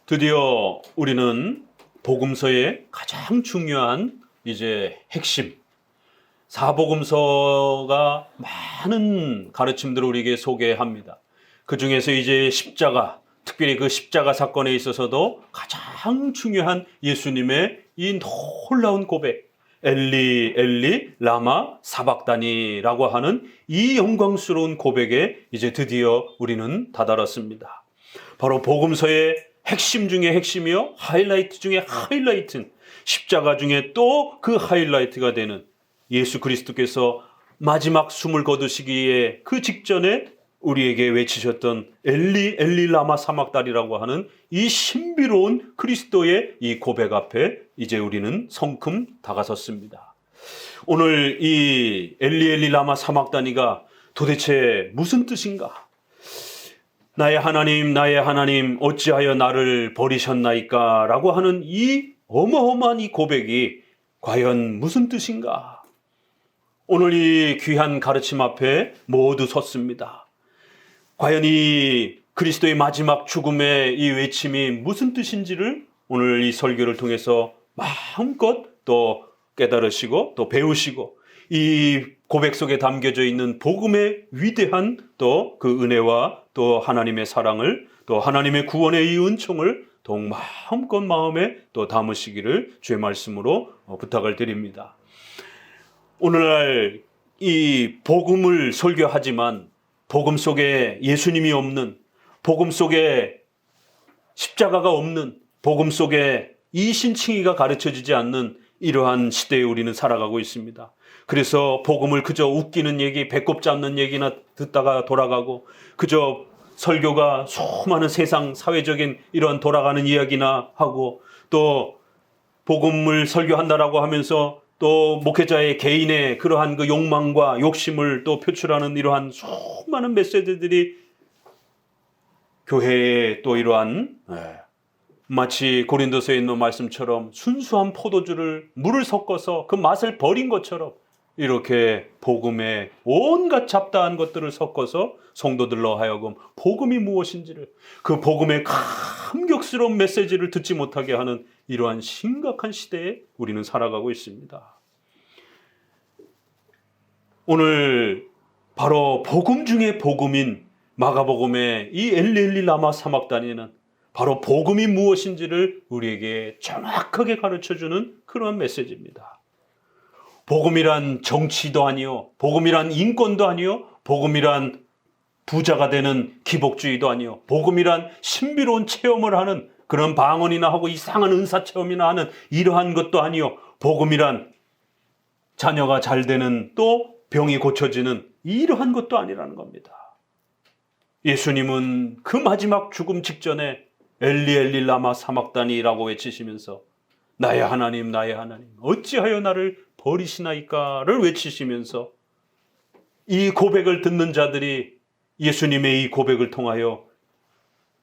드디어 우리는 복음서의 가장 중요한 핵심, 사복음서가 많은 가르침들을 우리에게 소개합니다. 그 중에서 십자가, 특별히 그 십자가 사건에 있어서도 가장 중요한 예수님의 이 놀라운 고백, 엘리 엘리 라마 사박다니라고 하는 이 영광스러운 고백에 드디어 우리는 다다랐습니다. 바로 복음서의 핵심 중에 핵심이요, 하이라이트 중에 하이라이트는, 십자가 중에 또 그 하이라이트가 되는 예수 그리스도께서 마지막 숨을 거두시기에 그 직전에 우리에게 외치셨던 엘리 엘리 라마 사박다니라고 하는 이 신비로운 그리스도의 이 고백 앞에 우리는 성큼 다가섰습니다. 오늘 이 엘리 엘리 라마 사박다니가 도대체 무슨 뜻인가? 나의 하나님 어찌하여 나를 버리셨나이까? 라고 하는 이 어마어마한 이 고백이 과연 무슨 뜻인가? 오늘 이 귀한 가르침 앞에 모두 섰습니다. 과연 이 그리스도의 마지막 죽음의 이 외침이 무슨 뜻인지를 오늘 이 설교를 통해서 마음껏 또 깨달으시고 또 배우시고, 이 고백 속에 담겨져 있는 복음의 위대한 또 그 은혜와 또 하나님의 사랑을, 또 하나님의 구원의 이 은총을 더욱 마음껏 마음에 또 담으시기를 주의 말씀으로 부탁을 드립니다. 오늘날 이 복음을 설교하지만 복음 속에 예수님이 없는, 복음 속에 십자가가 없는, 복음 속에 이신칭의가 가르쳐지지 않는 이러한 시대에 우리는 살아가고 있습니다. 그래서 복음을 그저 웃기는 얘기, 배꼽 잡는 얘기나 듣다가 돌아가고, 그저 설교가 수많은 세상 사회적인 이런 돌아가는 이야기나 하고, 또 복음을 설교한다라고 하면서 또 목회자의 개인의 그러한 그 욕망과 욕심을 또 표출하는 이러한 수많은 메시지들이 교회에 또 이러한 마치 고린도서에 있는 말씀처럼 순수한 포도주를 물을 섞어서 그 맛을 버린 것처럼 이렇게 복음에 온갖 잡다한 것들을 섞어서 성도들로 하여금 복음이 무엇인지를, 그 복음의 감격스러운 메시지를 듣지 못하게 하는 이러한 심각한 시대에 우리는 살아가고 있습니다. 오늘 바로 복음 중에 복음인 마가복음의 이 엘리 엘리 라마 사박다니는 바로 복음이 무엇인지를 우리에게 정확하게 가르쳐주는 그런 메시지입니다. 복음이란 정치도 아니요, 복음이란 인권도 아니요, 복음이란 부자가 되는 기복주의도 아니요, 복음이란 신비로운 체험을 하는 그런 방언이나 하고 이상한 은사 체험이나 하는 이러한 것도 아니요, 복음이란 자녀가 잘 되는, 또 병이 고쳐지는 이러한 것도 아니라는 겁니다. 예수님은 그 마지막 죽음 직전에 엘리 엘리 라마 사박다니라고 외치시면서 나의 하나님 어찌하여 나를 버리시나이까를 외치시면서, 이 고백을 듣는 자들이 예수님의 이 고백을 통하여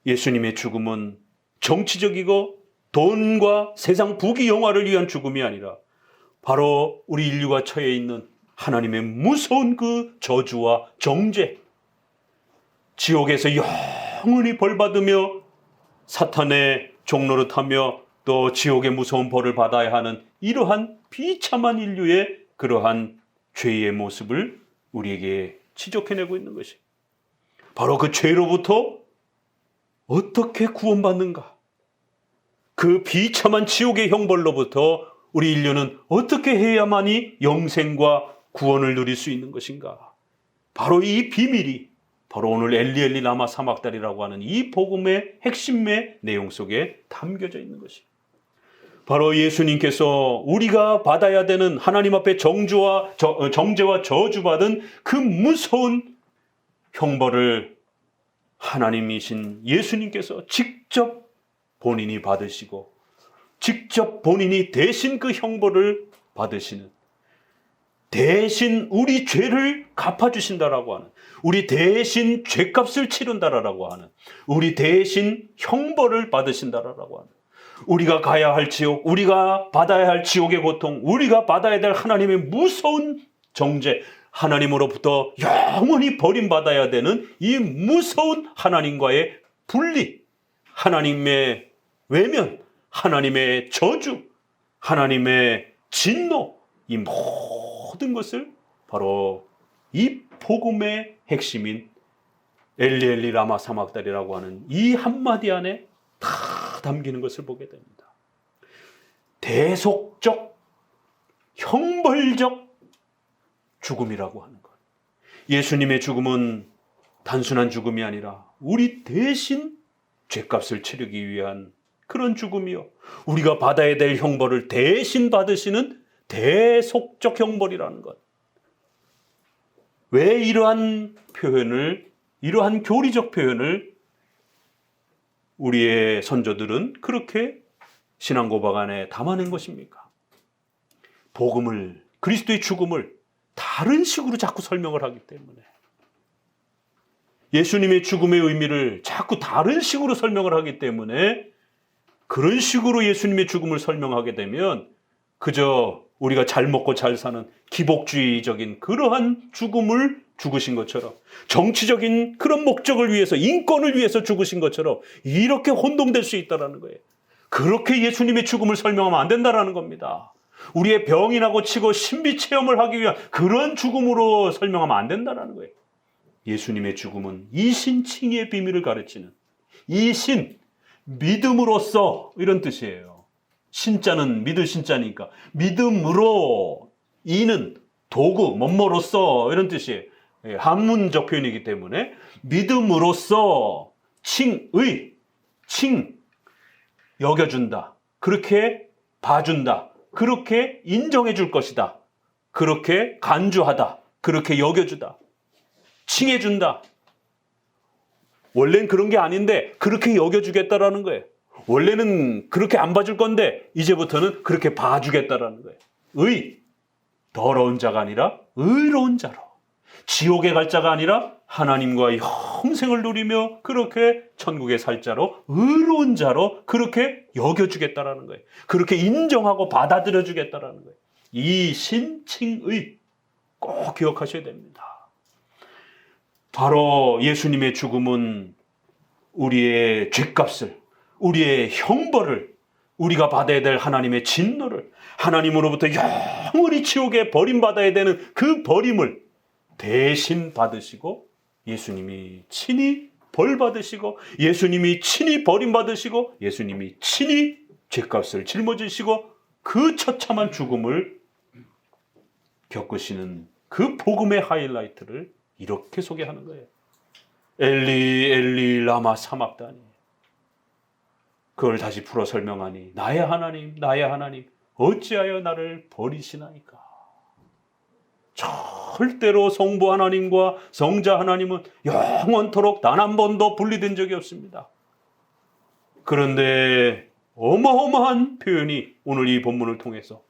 예수님의 죽음은 정치적이고 돈과 세상 부귀 영화를 위한 죽음이 아니라 바로 우리 인류가 처해 있는 하나님의 무서운 그 저주와 정죄, 지옥에서 영원히 벌받으며 사탄의 종로를 타며 또 지옥의 무서운 벌을 받아야 하는 이러한 비참한 인류의 그러한 죄의 모습을 우리에게 지적해내고 있는 것이, 바로 그 죄로부터 어떻게 구원받는가, 그 비참한 지옥의 형벌로부터 우리 인류는 어떻게 해야만이 영생과 구원을 누릴 수 있는 것인가, 바로 이 비밀이 바로 오늘 엘리 엘리 라마 사박다니라고 하는 이 복음의 핵심의 내용 속에 담겨져 있는 것입니다. 바로 예수님께서 우리가 받아야 되는 하나님 앞에 정죄와 저주받은 그 무서운 형벌을 하나님이신 예수님께서 직접 본인이 받으시고, 직접 본인이 대신 그 형벌을 받으시는, 대신 우리 죄를 갚아주신다라고 하는, 우리 대신 죄값을 치른다라고 하는, 우리 대신 형벌을 받으신다라고 하는, 우리가 가야 할 지옥, 우리가 받아야 할 지옥의 고통, 우리가 받아야 될 하나님의 무서운 정죄, 하나님으로부터 영원히 버림받아야 되는 이 무서운 하나님과의 분리, 하나님의 외면, 하나님의 저주, 하나님의 진노, 이 모든 것을 바로 이 복음의 핵심인 엘리 엘리 라마 사막다리라고 하는 이 한마디 안에 다 담기는 것을 보게 됩니다. 대속적, 형벌적 죽음이라고 하는 것. 예수님의 죽음은 단순한 죽음이 아니라 우리 대신 죄값을 치르기 위한 그런 죽음이요, 우리가 받아야 될 형벌을 대신 받으시는 대속적 형벌이라는 것. 왜 이러한 표현을, 이러한 교리적 표현을 우리의 선조들은 그렇게 신앙 고백 안에 담아낸 것입니까? 복음을, 그리스도의 죽음을 다른 식으로 자꾸 설명을 하기 때문에, 예수님의 죽음의 의미를 자꾸 다른 식으로 설명을 하기 때문에, 그런 식으로 예수님의 죽음을 설명하게 되면 그저 우리가 잘 먹고 잘 사는 기복주의적인 그러한 죽음을 죽으신 것처럼, 정치적인 그런 목적을 위해서, 인권을 위해서 죽으신 것처럼 이렇게 혼동될 수 있다는 거예요. 그렇게 예수님의 죽음을 설명하면 안 된다는 겁니다. 우리의 병이라고 치고 신비 체험을 하기 위한 그런 죽음으로 설명하면 안 된다는 거예요. 예수님의 죽음은 이신칭의의 비밀을 가르치는, 이신, 믿음으로써, 이런 뜻이에요. 신자는 믿을 신자니까 믿음으로, 이는 도구, 뭐뭐로써, 이런 뜻이에요. 한문적 표현이기 때문에 믿음으로써 칭의, 칭, 여겨준다, 그렇게 봐준다, 그렇게 인정해 줄 것이다, 그렇게 간주하다, 그렇게 여겨주다, 칭해준다. 원래는 그런 게 아닌데 그렇게 여겨주겠다라는 거예요. 원래는 그렇게 안 봐줄 건데 이제부터는 그렇게 봐주겠다라는 거예요. 의, 더러운 자가 아니라 의로운 자로, 지옥에 갈 자가 아니라 하나님과의 영생을 누리며 그렇게 천국에 살 자로, 의로운 자로 그렇게 여겨주겠다라는 거예요. 그렇게 인정하고 받아들여 주겠다라는 거예요. 이 신칭의 꼭 기억하셔야 됩니다. 바로 예수님의 죽음은 우리의 죄값을, 우리의 형벌을, 우리가 받아야 될 하나님의 진노를, 하나님으로부터 영원히 지옥에 버림받아야 되는 그 버림을 대신 받으시고, 예수님이 친히 벌 받으시고, 예수님이 친히 버림받으시고, 예수님이 친히 죄값을 짊어지시고 그 처참한 죽음을 겪으시는 그 복음의 하이라이트를 이렇게 소개하는 거예요. 엘리 엘리 라마 사막다니. 그걸 다시 풀어 설명하니, 나의 하나님, 나의 하나님, 어찌하여 나를 버리시나이까. 절대로 성부 하나님과 성자 하나님은 영원토록 단 한 번도 분리된 적이 없습니다. 그런데 어마어마한 표현이 오늘 이 본문을 통해서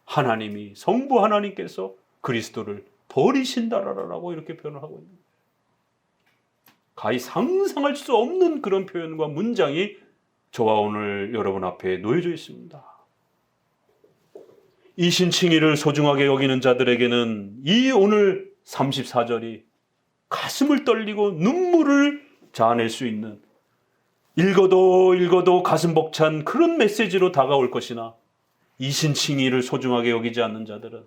하나님이, 성부 하나님께서 그리스도를 버리신다라고 이렇게 표현을 하고 있는 거예요. 가히 상상할 수 없는 그런 표현과 문장이 저와 오늘 여러분 앞에 놓여져 있습니다. 이 신칭의를 소중하게 여기는 자들에게는 이 오늘 34절이 가슴을 떨리고 눈물을 자아낼 수 있는, 읽어도 가슴 벅찬 그런 메시지로 다가올 것이나, 이 신칭의를 소중하게 여기지 않는 자들은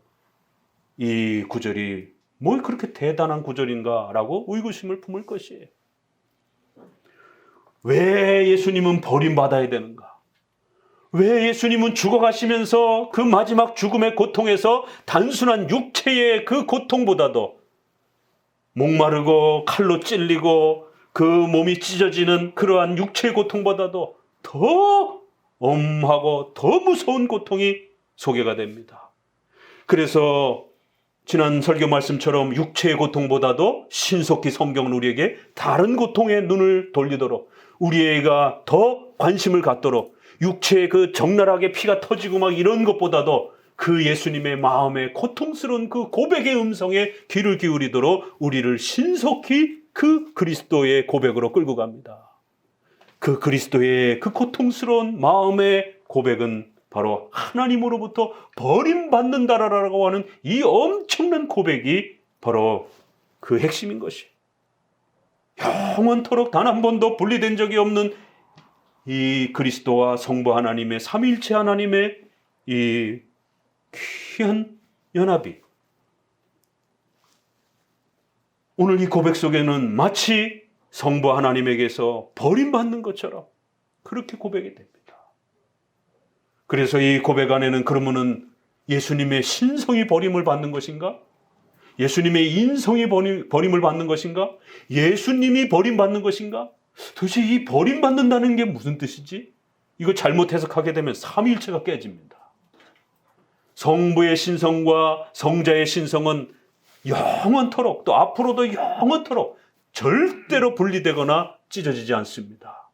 이 구절이 뭘 그렇게 대단한 구절인가 라고 의구심을 품을 것이에요. 왜 예수님은 버림받아야 되는가? 왜 예수님은 죽어가시면서 그 마지막 죽음의 고통에서 단순한 육체의 그 고통보다도 목마르고 칼로 찔리고 그 몸이 찢어지는 그러한 육체의 고통보다도 더 엄하고 더 무서운 고통이 소개가 됩니다. 그래서 지난 설교 말씀처럼 육체의 고통보다도 신속히 성경은 우리에게 다른 고통에 눈을 돌리도록, 우리가 더 관심을 갖도록, 육체의 그 적나라하게 피가 터지고 막 이런 것보다도 그 예수님의 마음의 고통스러운 그 고백의 음성에 귀를 기울이도록 우리를 신속히 그 그리스도의 고백으로 끌고 갑니다. 그 그리스도의 그 고통스러운 마음의 고백은 바로 하나님으로부터 버림받는다라고 하는 이 엄청난 고백이 바로 그 핵심인 것이, 영원토록 단 한 번도 분리된 적이 없는 이 그리스도와 성부 하나님의 삼위일체 하나님의 이 귀한 연합이 오늘 이 고백 속에는 마치 성부 하나님에게서 버림받는 것처럼 그렇게 고백이 됩니다. 그래서 이 고백 안에는 그러면은 예수님의 신성이 버림을 받는 것인가? 예수님의 인성이 버림을 받는 것인가? 예수님이 버림받는 것인가? 도대체 이 버림받는다는 게 무슨 뜻이지? 이거 잘못 해석하게 되면 삼위일체가 깨집니다. 성부의 신성과 성자의 신성은 영원토록 또 앞으로도 영원토록 절대로 분리되거나 찢어지지 않습니다.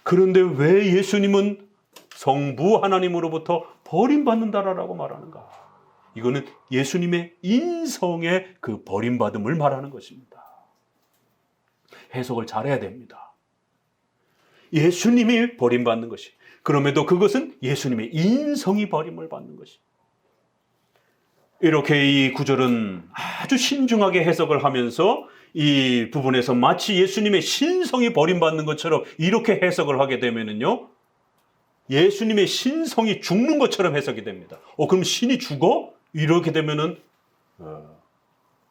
그런데 왜 예수님은 성부 하나님으로부터 버림받는다라고 말하는가? 이거는 예수님의 인성의 그 버림받음을 말하는 것입니다. 해석을 잘해야 됩니다. 예수님이 버림받는 것이, 그럼에도 그것은 예수님의 인성이 버림을 받는 것이. 이렇게 이 구절은 아주 신중하게 해석을 하면서 이 부분에서 마치 예수님의 신성이 버림받는 것처럼 이렇게 해석을 하게 되면은요, 예수님의 신성이 죽는 것처럼 해석이 됩니다. 그럼 신이 죽어? 이렇게 되면은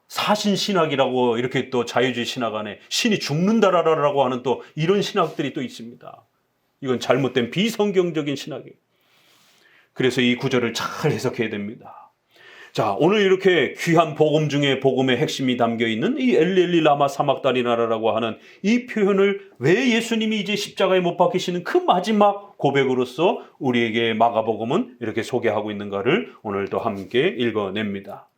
사신신학이라고 이렇게 또 자유주의 신학 안에 신이 죽는다라고 하는 또 이런 신학들이 또 있습니다. 이건 잘못된 비성경적인 신학이에요. 그래서 이 구절을 잘 해석해야 됩니다. 자, 오늘 이렇게 귀한 복음 중에 복음의 핵심이 담겨 있는 이 엘리 라마 사막다니나라라고 하는 이 표현을 왜 예수님이 이제 십자가에 못 박히시는 그 마지막 고백으로서 우리에게 마가복음은 이렇게 소개하고 있는가를 오늘 또 함께 읽어냅니다.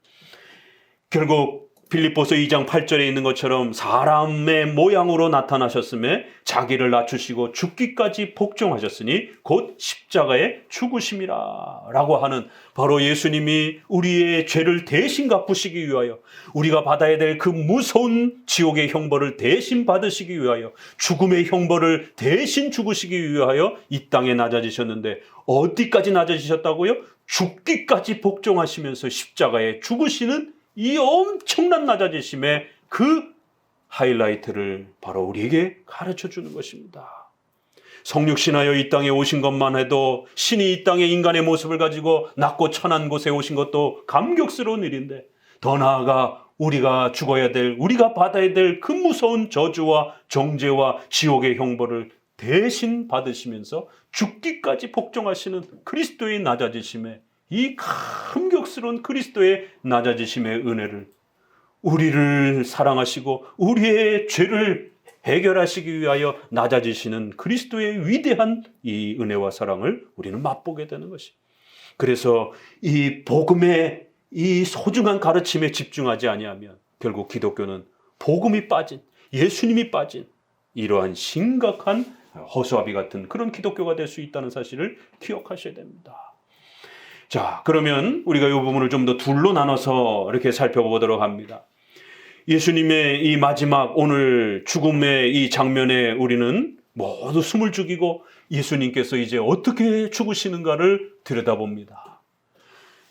결국 빌립보서 2장 8절에 있는 것처럼 사람의 모양으로 나타나셨음에 자기를 낮추시고 죽기까지 복종하셨으니 곧 십자가의 죽으심이라 라고 하는, 바로 예수님이 우리의 죄를 대신 갚으시기 위하여, 우리가 받아야 될 그 무서운 지옥의 형벌을 대신 받으시기 위하여, 죽음의 형벌을 대신 죽으시기 위하여 이 땅에 낮아지셨는데, 어디까지 낮아지셨다고요? 죽기까지 복종하시면서 십자가에 죽으시는 이 엄청난 낮아지심의 그 하이라이트를 바로 우리에게 가르쳐 주는 것입니다. 성육신하여 이 땅에 오신 것만 해도, 신이 이 땅에 인간의 모습을 가지고 낮고 천한 곳에 오신 것도 감격스러운 일인데, 더 나아가 우리가 죽어야 될, 우리가 받아야 될 그 무서운 저주와 정죄와 지옥의 형벌을 대신 받으시면서 죽기까지 복종하시는 그리스도의 낮아지심에, 이 감격스러운 그리스도의 낮아지심의 은혜를, 우리를 사랑하시고 우리의 죄를 해결하시기 위하여 낮아지시는 그리스도의 위대한 이 은혜와 사랑을 우리는 맛보게 되는 것이. 그래서 이 복음의 이 소중한 가르침에 집중하지 아니하면 결국 기독교는 복음이 빠진, 예수님이 빠진 이러한 심각한 허수아비 같은 그런 기독교가 될 수 있다는 사실을 기억하셔야 됩니다. 자, 그러면 우리가 이 부분을 좀 더 둘로 나눠서 이렇게 살펴보도록 합니다. 예수님의 이 마지막 오늘 죽음의 이 장면에 우리는 모두 숨을 죽이고 예수님께서 이제 어떻게 죽으시는가를 들여다봅니다.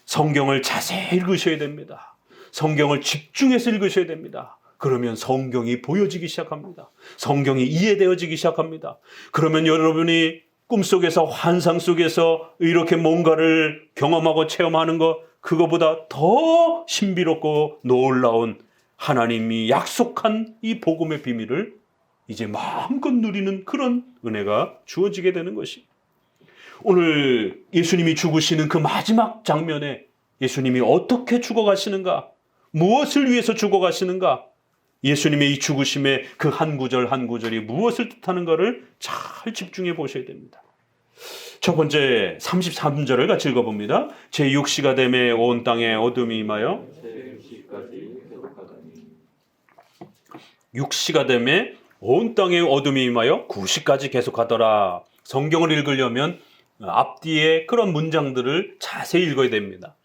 성경을 자세히 읽으셔야 됩니다. 성경을 집중해서 읽으셔야 됩니다. 그러면 성경이 보여지기 시작합니다. 성경이 이해되어지기 시작합니다. 그러면 여러분이 꿈속에서, 환상 속에서 이렇게 뭔가를 경험하고 체험하는 것, 그거보다 더 신비롭고 놀라운 하나님이 약속한 이 복음의 비밀을 이제 마음껏 누리는 그런 은혜가 주어지게 되는 것이, 오늘 예수님이 죽으시는 그 마지막 장면에 예수님이 어떻게 죽어가시는가, 무엇을 위해서 죽어가시는가, 예수님의 이 죽으심의 그 한 구절 한 구절이 무엇을 뜻하는가를 잘 집중해 보셔야 됩니다. 첫 번째 33절을 같이 읽어봅니다. 제6시가 되매 온 땅에 어둠이 임하여, 6시가 되매 온 땅에 어둠이 임하여 9시까지 계속하더라. 성경을 읽으려면 앞뒤에 그런 문장들을 자세히 읽어야 됩니다.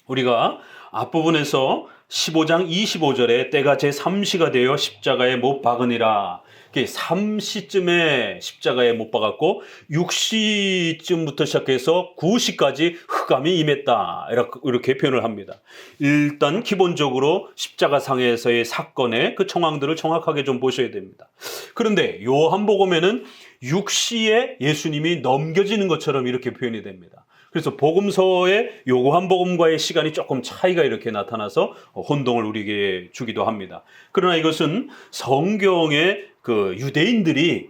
우리가 앞부분에서 15장 25절에 때가 제3시가 되어 십자가에 못 박으니라. 3시쯤에 십자가에 못 박았고 6시쯤부터 시작해서 9시까지 흑암이 임했다. 이렇게 표현을 합니다. 일단 기본적으로 십자가상에서의 사건의 그 정황들을 정확하게 좀 보셔야 됩니다. 그런데 요한복음에는 육시에 예수님이 넘겨지는 것처럼 이렇게 표현이 됩니다. 그래서 복음서의 요한 복음과의 시간이 조금 차이가 이렇게 나타나서 혼동을 우리에게 주기도 합니다. 그러나 이것은 성경의 그 유대인들이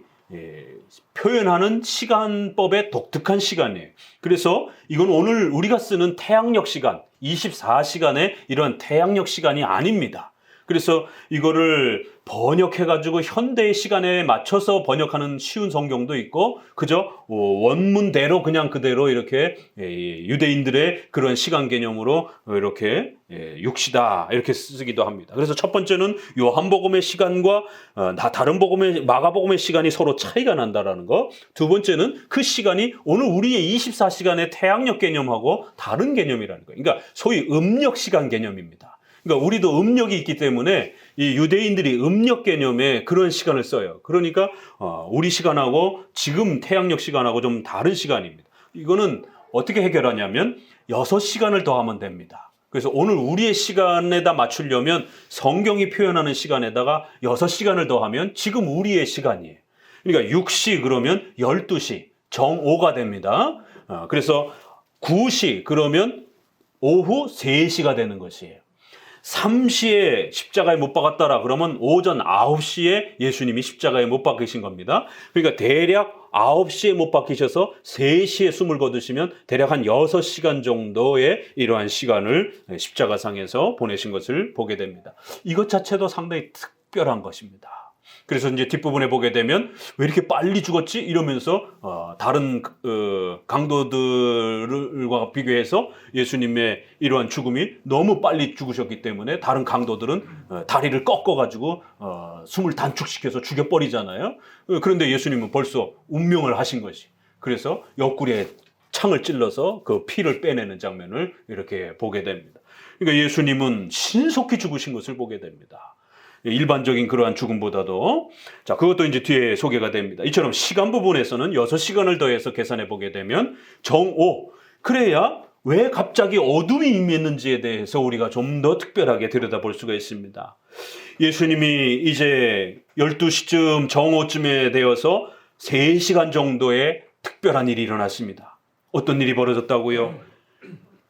표현하는 시간법의 독특한 시간이에요. 그래서 이건 오늘 우리가 쓰는 태양력 시간, 24시간의 이런 태양력 시간이 아닙니다. 그래서 이거를 번역해가지고 현대의 시간에 맞춰서 번역하는 쉬운 성경도 있고, 그저 원문대로 그냥 그대로 이렇게 유대인들의 그런 시간 개념으로 이렇게 육시다 이렇게 쓰기도 합니다. 그래서 첫 번째는 요한복음의 시간과 다른 복음의 마가복음의 시간이 서로 차이가 난다라는 거. 두 번째는 그 시간이 오늘 우리의 24시간의 태양력 개념하고 다른 개념이라는 거. 그러니까 소위 음력 시간 개념입니다. 그러니까 우리도 음력이 있기 때문에 이 유대인들이 음력 개념에 그런 시간을 써요. 그러니까 우리 시간하고 지금 태양력 시간하고 좀 다른 시간입니다. 이거는 어떻게 해결하냐면 6시간을 더하면 됩니다. 그래서 오늘 우리의 시간에다 맞추려면 성경이 표현하는 시간에다가 6시간을 더하면 지금 우리의 시간이에요. 그러니까 6시 그러면 12시, 정오가 됩니다. 그래서 9시 그러면 오후 3시가 되는 것이에요. 3시에 십자가에 못 박았더라 그러면 오전 9시에 예수님이 십자가에 못 박히신 겁니다. 그러니까 대략 9시에 못 박히셔서 3시에 숨을 거두시면 대략 한 6시간 정도의 이러한 시간을 십자가상에서 보내신 것을 보게 됩니다. 이것 자체도 상당히 특별한 것입니다. 그래서 이제 뒷부분에 보게 되면 왜 이렇게 빨리 죽었지? 이러면서 다른 강도들과 비교해서 예수님의 이러한 죽음이 너무 빨리 죽으셨기 때문에 다른 강도들은 다리를 꺾어가지고 숨을 단축시켜서 죽여버리잖아요. 그런데 예수님은 벌써 운명을 하신 것이. 그래서 옆구리에 창을 찔러서 그 피를 빼내는 장면을 이렇게 보게 됩니다. 그러니까 예수님은 신속히 죽으신 것을 보게 됩니다. 일반적인 그러한 죽음보다도. 자, 그것도 이제 뒤에 소개가 됩니다. 이처럼 시간 부분에서는 6시간을 더해서 계산해 보게 되면 정오. 그래야 왜 갑자기 어둠이 임했는지에 대해서 우리가 좀 더 특별하게 들여다볼 수가 있습니다. 예수님이 이제 12시쯤 정오쯤에 되어서 3시간 정도의 특별한 일이 일어났습니다. 어떤 일이 벌어졌다고요?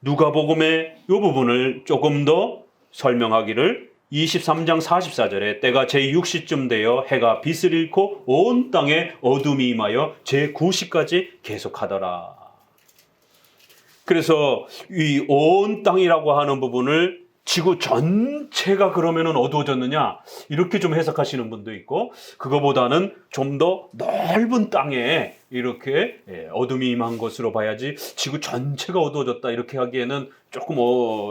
누가복음의 이 부분을 조금 더 설명하기를 23장 44절에 때가 제6시쯤 되어 해가 빛을 잃고 온 땅에 어둠이 임하여 제9시까지 계속하더라. 그래서 이 온 땅이라고 하는 부분을 지구 전체가 그러면은 어두워졌느냐 이렇게 좀 해석하시는 분도 있고, 그거보다는 좀 더 넓은 땅에 이렇게 어둠이 임한 것으로 봐야지 지구 전체가 어두워졌다 이렇게 하기에는 조금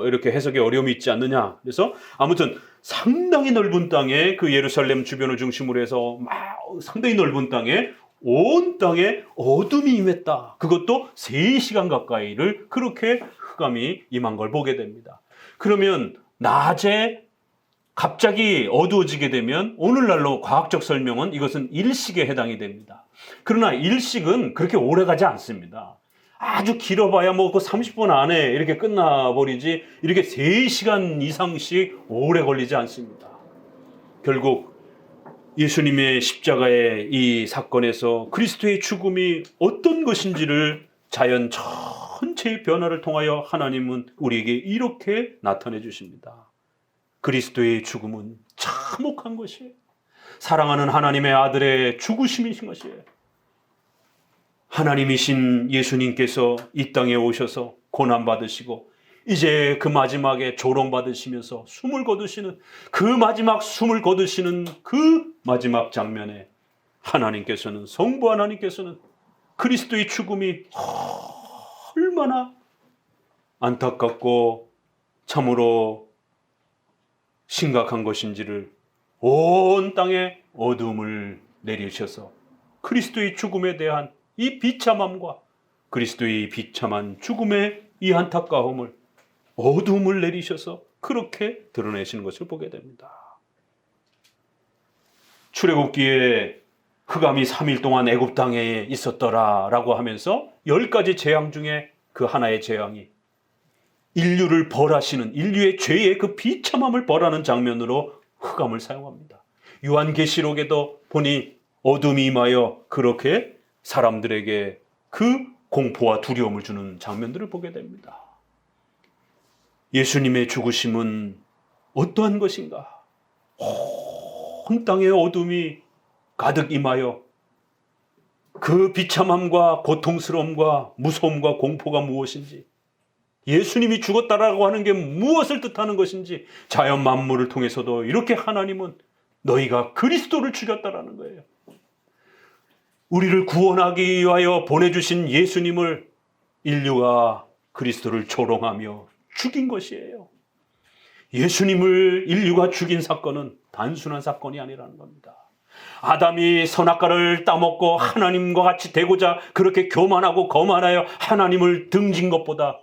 이렇게 해석에 어려움이 있지 않느냐. 그래서 아무튼 상당히 넓은 땅에 그 예루살렘 주변을 중심으로 해서 상당히 넓은 땅에 온 땅에 어둠이 임했다. 그것도 3시간 가까이를 그렇게 흑암이 임한 걸 보게 됩니다. 그러면 낮에 갑자기 어두워지게 되면 오늘날로 과학적 설명은 이것은 일식에 해당이 됩니다. 그러나 일식은 그렇게 오래 가지 않습니다. 아주 길어봐야 뭐 그 30분 안에 이렇게 끝나버리지 이렇게 3시간 이상씩 오래 걸리지 않습니다. 결국 예수님의 십자가의 이 사건에서 그리스도의 죽음이 어떤 것인지를 자연 전체의 변화를 통하여 하나님은 우리에게 이렇게 나타내 주십니다. 그리스도의 죽음은 참혹한 것이에요. 사랑하는 하나님의 아들의 죽으심이신 것이에요. 하나님이신 예수님께서 이 땅에 오셔서 고난받으시고 이제 그 마지막에 조롱받으시면서 숨을 거두시는 그 마지막 숨을 거두시는 그 마지막 장면에 하나님께서는, 성부 하나님께서는 그리스도의 죽음이 얼마나 안타깝고 참으로 심각한 것인지를 온 땅에 어둠을 내리셔서 그리스도의 죽음에 대한 이 비참함과 그리스도의 비참한 죽음의 이 안타까움을, 어둠을 내리셔서 그렇게 드러내시는 것을 보게 됩니다. 출애굽기에 흑암이 3일 동안 애굽 땅에 있었더라라고 하면서 10가지 재앙 중에 그 하나의 재앙이 인류를 벌하시는, 인류의 죄의 그 비참함을 벌하는 장면으로 흑암을 사용합니다. 요한계시록에도 보니 어둠이 임하여 그렇게 사람들에게 그 공포와 두려움을 주는 장면들을 보게 됩니다. 예수님의 죽으심은 어떠한 것인가? 온 땅에 어둠이 가득 임하여 그 비참함과 고통스러움과 무서움과 공포가 무엇인지, 예수님이 죽었다라고 하는 게 무엇을 뜻하는 것인지, 자연 만물을 통해서도 이렇게 하나님은 너희가 그리스도를 죽였다라는 거예요. 우리를 구원하기 위하여 보내주신 예수님을 인류가 그리스도를 조롱하며 죽인 것이에요. 예수님을 인류가 죽인 사건은 단순한 사건이 아니라는 겁니다. 아담이 선악과를 따먹고 하나님과 같이 되고자 그렇게 교만하고 거만하여 하나님을 등진 것보다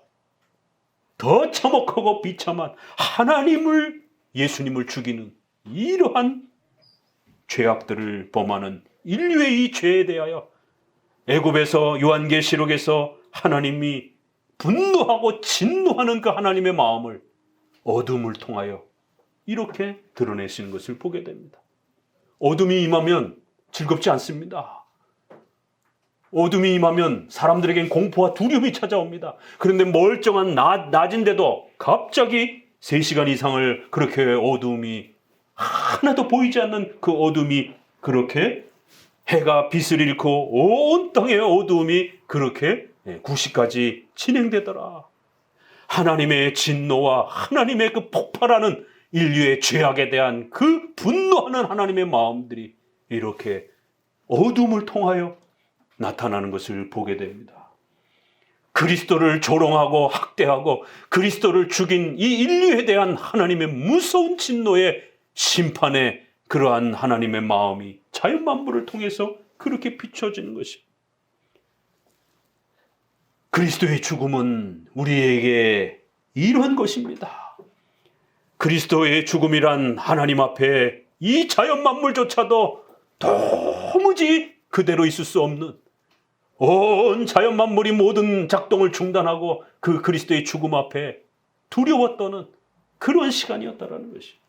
더 참혹하고 비참한 하나님을, 예수님을 죽이는 이러한 죄악들을 범하는 인류의 이 죄에 대하여 애굽에서, 요한계시록에서 하나님이 분노하고 진노하는 그 하나님의 마음을 어둠을 통하여 이렇게 드러내시는 것을 보게 됩니다. 어둠이 임하면 즐겁지 않습니다. 어둠이 임하면 사람들에겐 공포와 두려움이 찾아옵니다. 그런데 멀쩡한 낮인데도 갑자기 3시간 이상을 그렇게 어둠이, 하나도 보이지 않는 그 어둠이, 그렇게 해가 빛을 잃고 온 땅의 어둠이 그렇게 9시까지 진행되더라. 하나님의 진노와 하나님의 그 폭발하는 인류의 죄악에 대한 그 분노하는 하나님의 마음들이 이렇게 어둠을 통하여 나타나는 것을 보게 됩니다. 그리스도를 조롱하고 학대하고 그리스도를 죽인 이 인류에 대한 하나님의 무서운 진노의 심판의 그러한 하나님의 마음이 자연 만물을 통해서 그렇게 비춰지는 것입니다. 그리스도의 죽음은 우리에게 이러한 것입니다. 그리스도의 죽음이란 하나님 앞에 이 자연 만물조차도 도무지 그대로 있을 수 없는, 온 자연 만물이 모든 작동을 중단하고 그 그리스도의 죽음 앞에 두려워 떠는 그런 시간이었다라는 것입니다.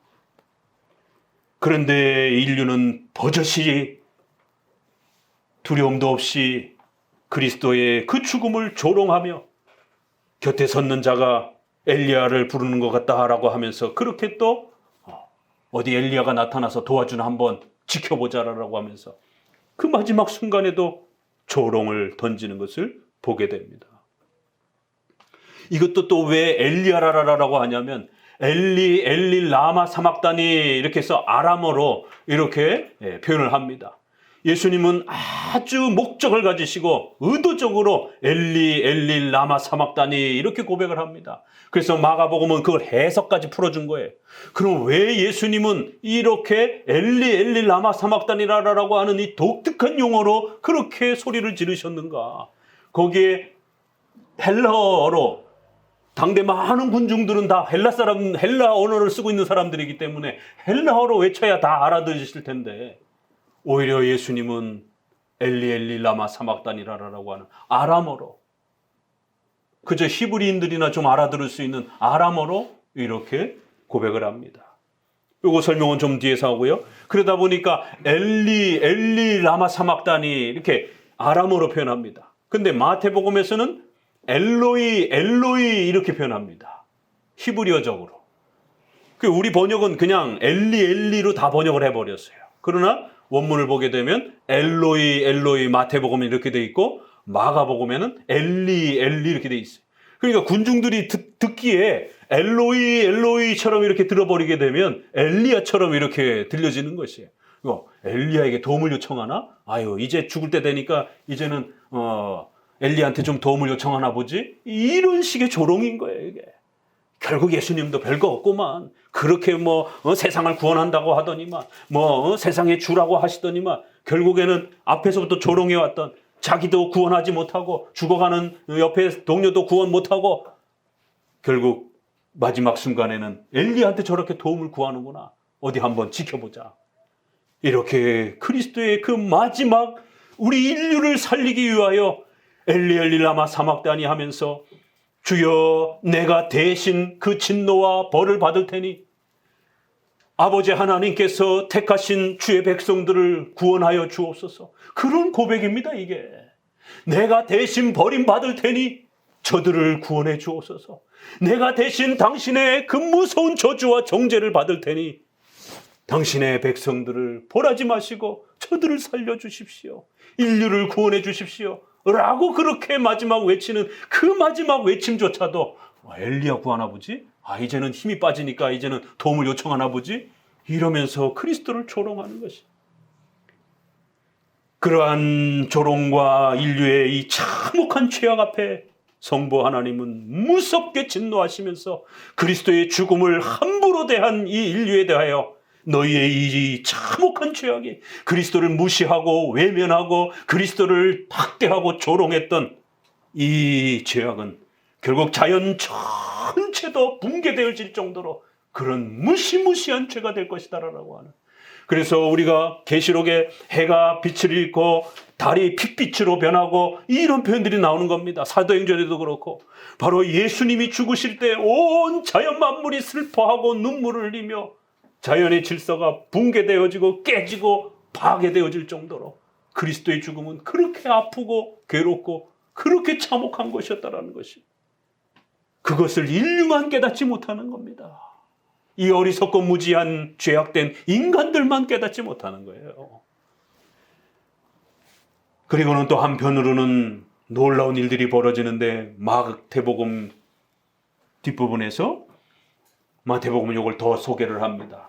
그런데 인류는 버젓이 두려움도 없이 그리스도의 그 죽음을 조롱하며 곁에 섰는 자가 엘리야를 부르는 것 같다라고 하면서 그렇게 또 어디 엘리야가 나타나서 도와주나 한번 지켜보자라고 하면서 그 마지막 순간에도 조롱을 던지는 것을 보게 됩니다. 이것도 또 왜 엘리야라라고 하냐면 엘리 엘리 라마 사막다니 이렇게 해서 아람어로 이렇게 표현을 합니다. 예수님은 아주 목적을 가지시고 의도적으로 엘리 엘리 라마 사막다니 이렇게 고백을 합니다. 그래서 마가복음은 그걸 해석까지 풀어준 거예요. 그럼 왜 예수님은 이렇게 엘리 엘리 라마 사막다니라고 하는 이 독특한 용어로 그렇게 소리를 지르셨는가? 거기에 헬라어로, 당대 많은 군중들은 다 헬라 언어를 쓰고 있는 사람들이기 때문에 헬라어로 외쳐야 다 알아들으실 텐데, 오히려 예수님은 엘리 엘리 라마 사막다니라라고 하는 아람어로, 그저 히브리인들이나 좀 알아들을 수 있는 아람어로 이렇게 고백을 합니다. 이거 설명은 좀 뒤에서 하고요. 그러다 보니까 엘리 엘리 라마 사막다니 이렇게 아람어로 표현합니다. 근데 마태복음에서는 엘로이 엘로이 이렇게 표현합니다. 히브리어적으로. 우리 번역은 그냥 엘리 엘리로 다 번역을 해버렸어요. 그러나 원문을 보게 되면 엘로이 엘로이 마태복음은 이렇게 돼 있고 마가복음에는 엘리 엘리 이렇게 돼 있어요. 그러니까 군중들이 듣기에 엘로이 엘로이처럼 이렇게 들어버리게 되면 엘리야처럼 이렇게 들려지는 것이에요. 엘리야에게 도움을 요청하나? 아유, 이제 죽을 때 되니까 이제는 엘리야한테 좀 도움을 요청하나 보지? 이런 식의 조롱인 거예요, 이게. 결국 예수님도 별거 없구만. 그렇게 세상을 구원한다고 하더니만, 세상의 주라고 하시더니만, 결국에는 앞에서부터 조롱해왔던 자기도 구원하지 못하고, 죽어가는 옆에 동료도 구원 못하고, 결국 마지막 순간에는 엘리야한테 저렇게 도움을 구하는구나. 어디 한번 지켜보자. 이렇게 그리스도의 그 마지막 우리 인류를 살리기 위하여 엘리 엘리 라마 사막다니 하면서 주여 내가 대신 그 진노와 벌을 받을 테니 아버지 하나님께서 택하신 주의 백성들을 구원하여 주옵소서. 그런 고백입니다, 이게. 내가 대신 버림받을 테니 저들을 구원해 주옵소서. 내가 대신 당신의 그 무서운 저주와 정죄를 받을 테니 당신의 백성들을 벌하지 마시고 저들을 살려주십시오. 인류를 구원해 주십시오. 라고 그렇게 마지막 외치는 그 마지막 외침조차도 엘리야 구하나 보지? 이제는 힘이 빠지니까 이제는 도움을 요청하나 보지? 이러면서 그리스도를 조롱하는 것이. 그러한 조롱과 인류의 이 참혹한 죄악 앞에 성부 하나님은 무섭게 진노하시면서 그리스도의 죽음을 함부로 대한 이 인류에 대하여 너희의 이 참혹한 죄악이 그리스도를 무시하고 외면하고 그리스도를 학대하고 조롱했던 이 죄악은 결국 자연 전체도 붕괴되어질 정도로 그런 무시무시한 죄가 될 것이다라고 하는. 그래서 우리가 계시록에 해가 빛을 잃고 달이 핏빛으로 변하고 이런 표현들이 나오는 겁니다. 사도행전에도 그렇고 바로 예수님이 죽으실 때 온 자연 만물이 슬퍼하고 눈물을 흘리며 자연의 질서가 붕괴되어지고 깨지고 파괴되어질 정도로 그리스도의 죽음은 그렇게 아프고 괴롭고 그렇게 참혹한 것이었다라는 것이. 그것을 인류만 깨닫지 못하는 겁니다. 이 어리석고 무지한 죄악된 인간들만 깨닫지 못하는 거예요. 그리고는 또 한편으로는 놀라운 일들이 벌어지는데 마태복음 뒷부분에서 마태복음은 이걸 더 소개를 합니다.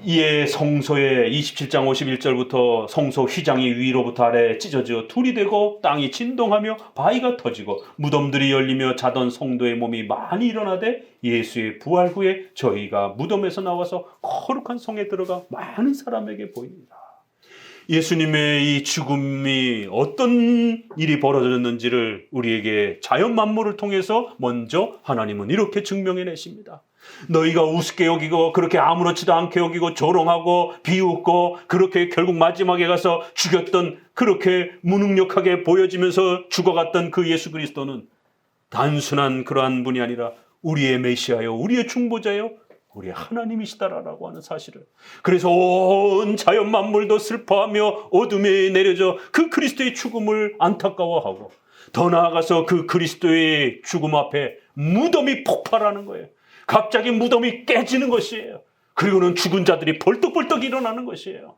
이에 성소의 27장 51절부터 성소 휘장이 위로부터 아래 찢어져 둘이 되고 땅이 진동하며 바위가 터지고 무덤들이 열리며 자던 성도의 몸이 많이 일어나되 예수의 부활 후에 저희가 무덤에서 나와서 거룩한 성에 들어가 많은 사람에게 보입니다. 예수님의 이 죽음이 어떤 일이 벌어졌는지를 우리에게 자연 만물을 통해서 먼저 하나님은 이렇게 증명해 내십니다. 너희가 우습게 여기고 그렇게 아무렇지도 않게 여기고 조롱하고 비웃고 그렇게 결국 마지막에 가서 죽였던, 그렇게 무능력하게 보여지면서 죽어갔던 그 예수 그리스도는 단순한 그러한 분이 아니라 우리의 메시아요, 우리의 중보자요, 우리의 하나님이시다라고 하는 사실을. 그래서 온 자연 만물도 슬퍼하며 어둠에 내려져 그 그리스도의 죽음을 안타까워하고, 더 나아가서 그 그리스도의 죽음 앞에 무덤이 폭발하는 거예요. 갑자기 무덤이 깨지는 것이에요. 그리고는 죽은 자들이 벌떡벌떡 일어나는 것이에요.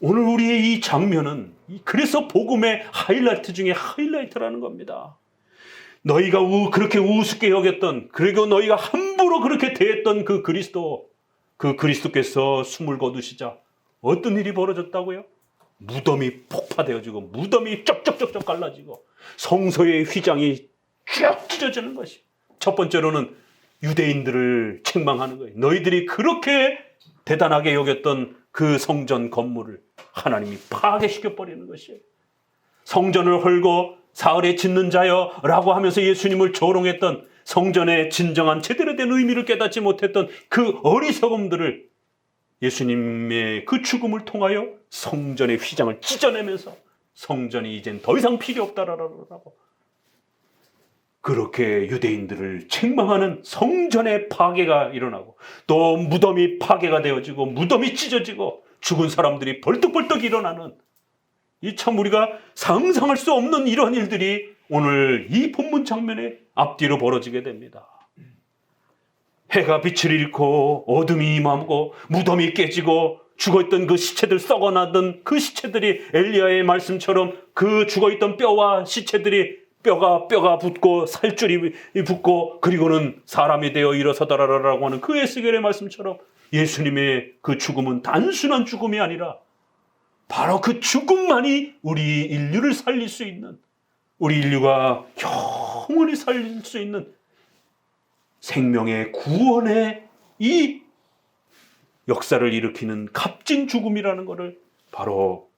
오늘 우리의 이 장면은 그래서 복음의 하이라이트 중에 하이라이트라는 겁니다. 너희가 그렇게 우습게 여겼던, 그리고 너희가 함부로 그렇게 대했던 그 그리스도께서 숨을 거두시자 어떤 일이 벌어졌다고요? 무덤이 폭파되어지고 무덤이 쩍쩍쩍쩍 갈라지고 성소의 휘장이 쭉 찢어지는 것이. 첫 번째로는 유대인들을 책망하는 거예요. 너희들이 그렇게 대단하게 여겼던 그 성전 건물을 하나님이 파괴시켜버리는 것이에요. 성전을 헐고 사흘에 짓는 자여 라고 하면서 예수님을 조롱했던, 성전의 진정한 제대로 된 의미를 깨닫지 못했던 그 어리석음들을 예수님의 그 죽음을 통하여 성전의 휘장을 찢어내면서 성전이 이젠 더 이상 필요 없다라고 그렇게 유대인들을 책망하는 성전의 파괴가 일어나고, 또 무덤이 파괴가 되어지고 무덤이 찢어지고 죽은 사람들이 벌떡벌떡 일어나는, 이 참 우리가 상상할 수 없는 이런 일들이 오늘 이 본문 장면에 앞뒤로 벌어지게 됩니다. 해가 빛을 잃고 어둠이 임하고 무덤이 깨지고 죽어있던 그 시체들, 썩어나던 그 시체들이 엘리야의 말씀처럼 그 죽어있던 뼈와 시체들이 뼈가 붙고 살줄이 붙고 그리고는 사람이 되어 일어서더라라고 하는 그 에스겔의 말씀처럼 예수님의 그 죽음은 단순한 죽음이 아니라 바로 그 죽음만이 우리 인류를 살릴 수 있는, 우리 인류가 영원히 살릴 수 있는 생명의 구원의 이 역사를 일으키는 값진 죽음이라는 것을 바로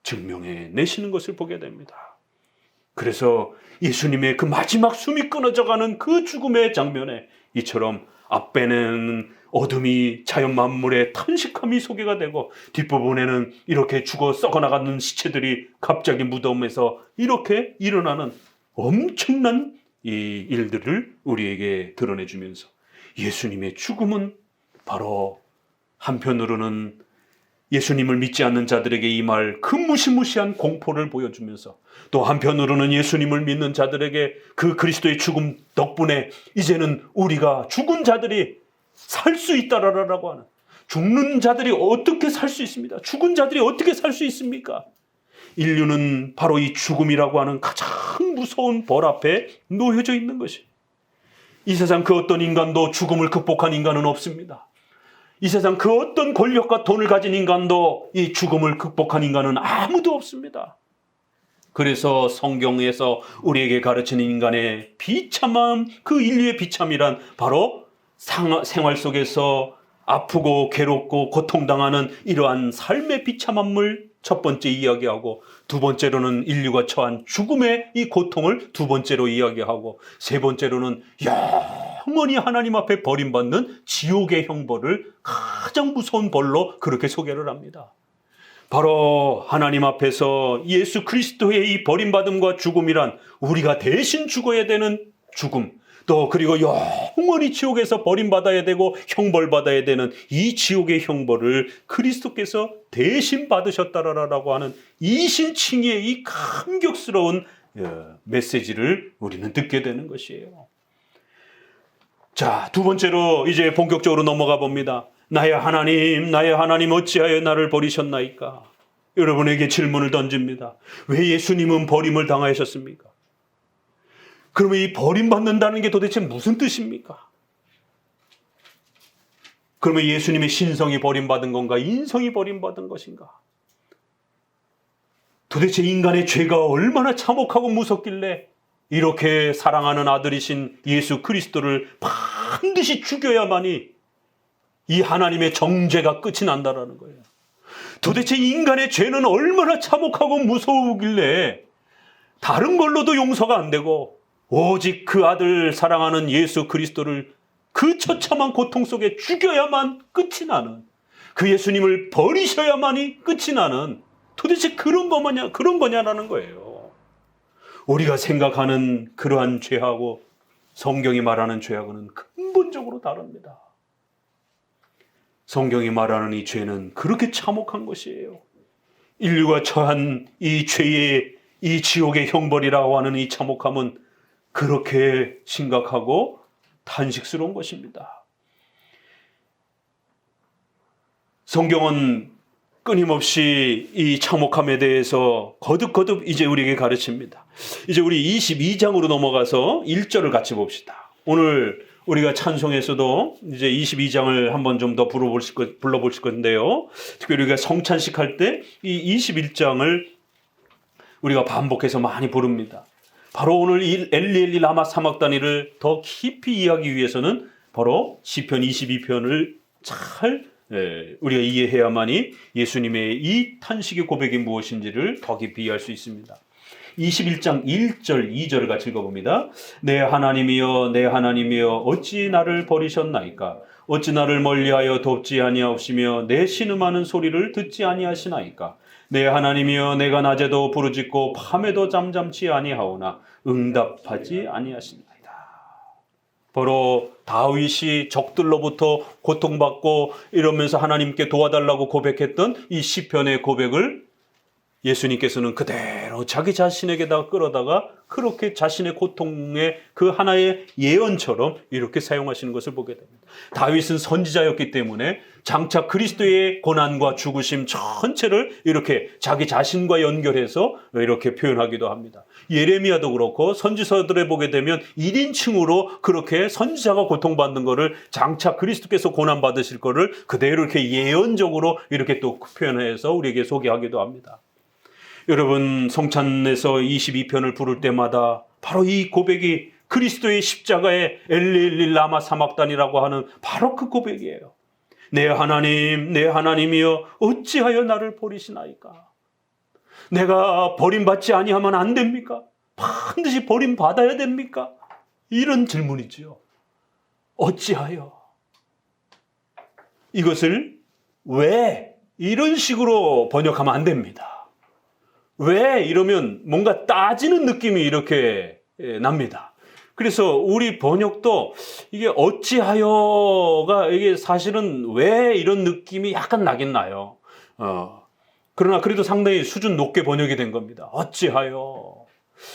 증명해 내시는 것을 보게 됩니다. 그래서 예수님의 그 마지막 숨이 끊어져가는 그 죽음의 장면에 이처럼 앞에는 어둠이 자연 만물의 탄식함이 소개가 되고, 뒷부분에는 이렇게 죽어 썩어나가는 시체들이 갑자기 무덤에서 이렇게 일어나는 엄청난 이 일들을 우리에게 드러내주면서 예수님의 죽음은 바로 한편으로는 예수님을 믿지 않는 자들에게 임할 그 무시무시한 공포를 보여주면서 또 한편으로는 예수님을 믿는 자들에게 그 그리스도의 죽음 덕분에 이제는 우리가 죽은 자들이 살 수 있다라고 하는, 죽는 자들이 어떻게 살 수 있습니다. 죽은 자들이 어떻게 살 수 있습니까? 인류는 바로 이 죽음이라고 하는 가장 무서운 벌 앞에 놓여져 있는 것이, 이 세상 그 어떤 인간도 죽음을 극복한 인간은 없습니다. 이 세상 그 어떤 권력과 돈을 가진 인간도 이 죽음을 극복한 인간은 아무도 없습니다. 그래서 성경에서 우리에게 가르치는 인간의 비참함, 그 인류의 비참이란 바로 생활 속에서 아프고 괴롭고 고통당하는 이러한 삶의 비참함을 첫 번째 이야기하고, 두 번째로는 인류가 처한 죽음의 이 고통을 두 번째로 이야기하고, 세 번째로는 영원히 하나님 앞에 버림받는 지옥의 형벌을 가장 무서운 벌로 그렇게 소개를 합니다. 바로 하나님 앞에서 예수 그리스도의 이 버림받음과 죽음이란 우리가 대신 죽어야 되는 죽음, 또 그리고 영원히 지옥에서 버림받아야 되고 형벌받아야 되는 이 지옥의 형벌을 그리스도께서 대신 받으셨다라고 하는 이신칭의의 이 감격스러운 메시지를 우리는 듣게 되는 것이에요. 자, 두 번째로 이제 본격적으로 넘어가 봅니다. 나의 하나님 어찌하여 나를 버리셨나이까? 여러분에게 질문을 던집니다. 왜 예수님은 버림을 당하셨습니까? 그러면 이 버림받는다는 게 도대체 무슨 뜻입니까? 그러면 예수님의 신성이 버림받은 건가? 인성이 버림받은 것인가? 도대체 인간의 죄가 얼마나 참혹하고 무섭길래 이렇게 사랑하는 아들이신 예수 그리스도를 반드시 죽여야만이 이 하나님의 정죄가 끝이 난다라는 거예요. 도대체 인간의 죄는 얼마나 참혹하고 무서우길래 다른 걸로도 용서가 안 되고 오직 그 아들 사랑하는 예수 그리스도를 그 처참한 고통 속에 죽여야만 끝이 나는, 그 예수님을 버리셔야만이 끝이 나는, 도대체 그런 거냐라는 거예요. 우리가 생각하는 그러한 죄하고 성경이 말하는 죄하고는 근본적으로 다릅니다. 성경이 말하는 이 죄는 그렇게 참혹한 것이에요. 인류가 처한 이 죄의, 이 지옥의 형벌이라고 하는 이 참혹함은 그렇게 심각하고 탄식스러운 것입니다. 성경은 끊임없이 이 참혹함에 대해서 거듭거듭 이제 우리에게 가르칩니다. 이제 우리 22장으로 넘어가서 1절을 같이 봅시다. 오늘 우리가 찬송에서도 이제 22장을 한번 좀 더 불러보실 건데요. 특별히 우리가 성찬식 할 때 이 21장을 우리가 반복해서 많이 부릅니다. 바로 오늘 이 엘리 엘리 라마 사막다니를 더 깊이 이해하기 위해서는 바로 시편 22편을 잘 우리가 이해해야만이 예수님의 이 탄식의 고백이 무엇인지를 더 깊이 이해할 수 있습니다. 21장 1절 2절을 같이 읽어봅니다. 내 하나님이여 어찌 나를 버리셨나이까? 어찌 나를 멀리하여 돕지 아니하시며 내 신음하는 소리를 듣지 아니하시나이까? 내 하나님이여 내가 낮에도 부르짖고 밤에도 잠잠치 아니하오나 응답하지 아니하시나이다. 바로 다윗이 적들로부터 고통받고 이러면서 하나님께 도와달라고 고백했던 이 시편의 고백을 예수님께서는 그대로 자기 자신에게다가 끌어다가 그렇게 자신의 고통의 그 하나의 예언처럼 이렇게 사용하시는 것을 보게 됩니다. 다윗은 선지자였기 때문에 장차 그리스도의 고난과 죽으심 전체를 이렇게 자기 자신과 연결해서 이렇게 표현하기도 합니다. 예레미야도 그렇고 선지서들에 보게 되면 1인칭으로 그렇게 선지자가 고통받는 것을 장차 그리스도께서 고난받으실 것을 그대로 이렇게 예언적으로 이렇게 또 표현해서 우리에게 소개하기도 합니다. 여러분, 성찬에서 22편을 부를 때마다 바로 이 고백이 그리스도의 십자가의 엘리 엘리 라마 사막단이라고 하는 바로 그 고백이에요. 내 하나님이여 어찌하여 나를 버리시나이까? 내가 버림받지 아니하면 안 됩니까? 반드시 버림받아야 됩니까? 이런 질문이지요. 어찌하여? 이것을 왜? 이런 식으로 번역하면 안 됩니다. 왜? 이러면 뭔가 따지는 느낌이 이렇게 납니다. 그래서 우리 번역도 이게 어찌하여가 이게 사실은 왜 이런 느낌이 약간 나긴 나요. 그러나 그래도 상당히 수준 높게 번역이 된 겁니다. 어찌하여.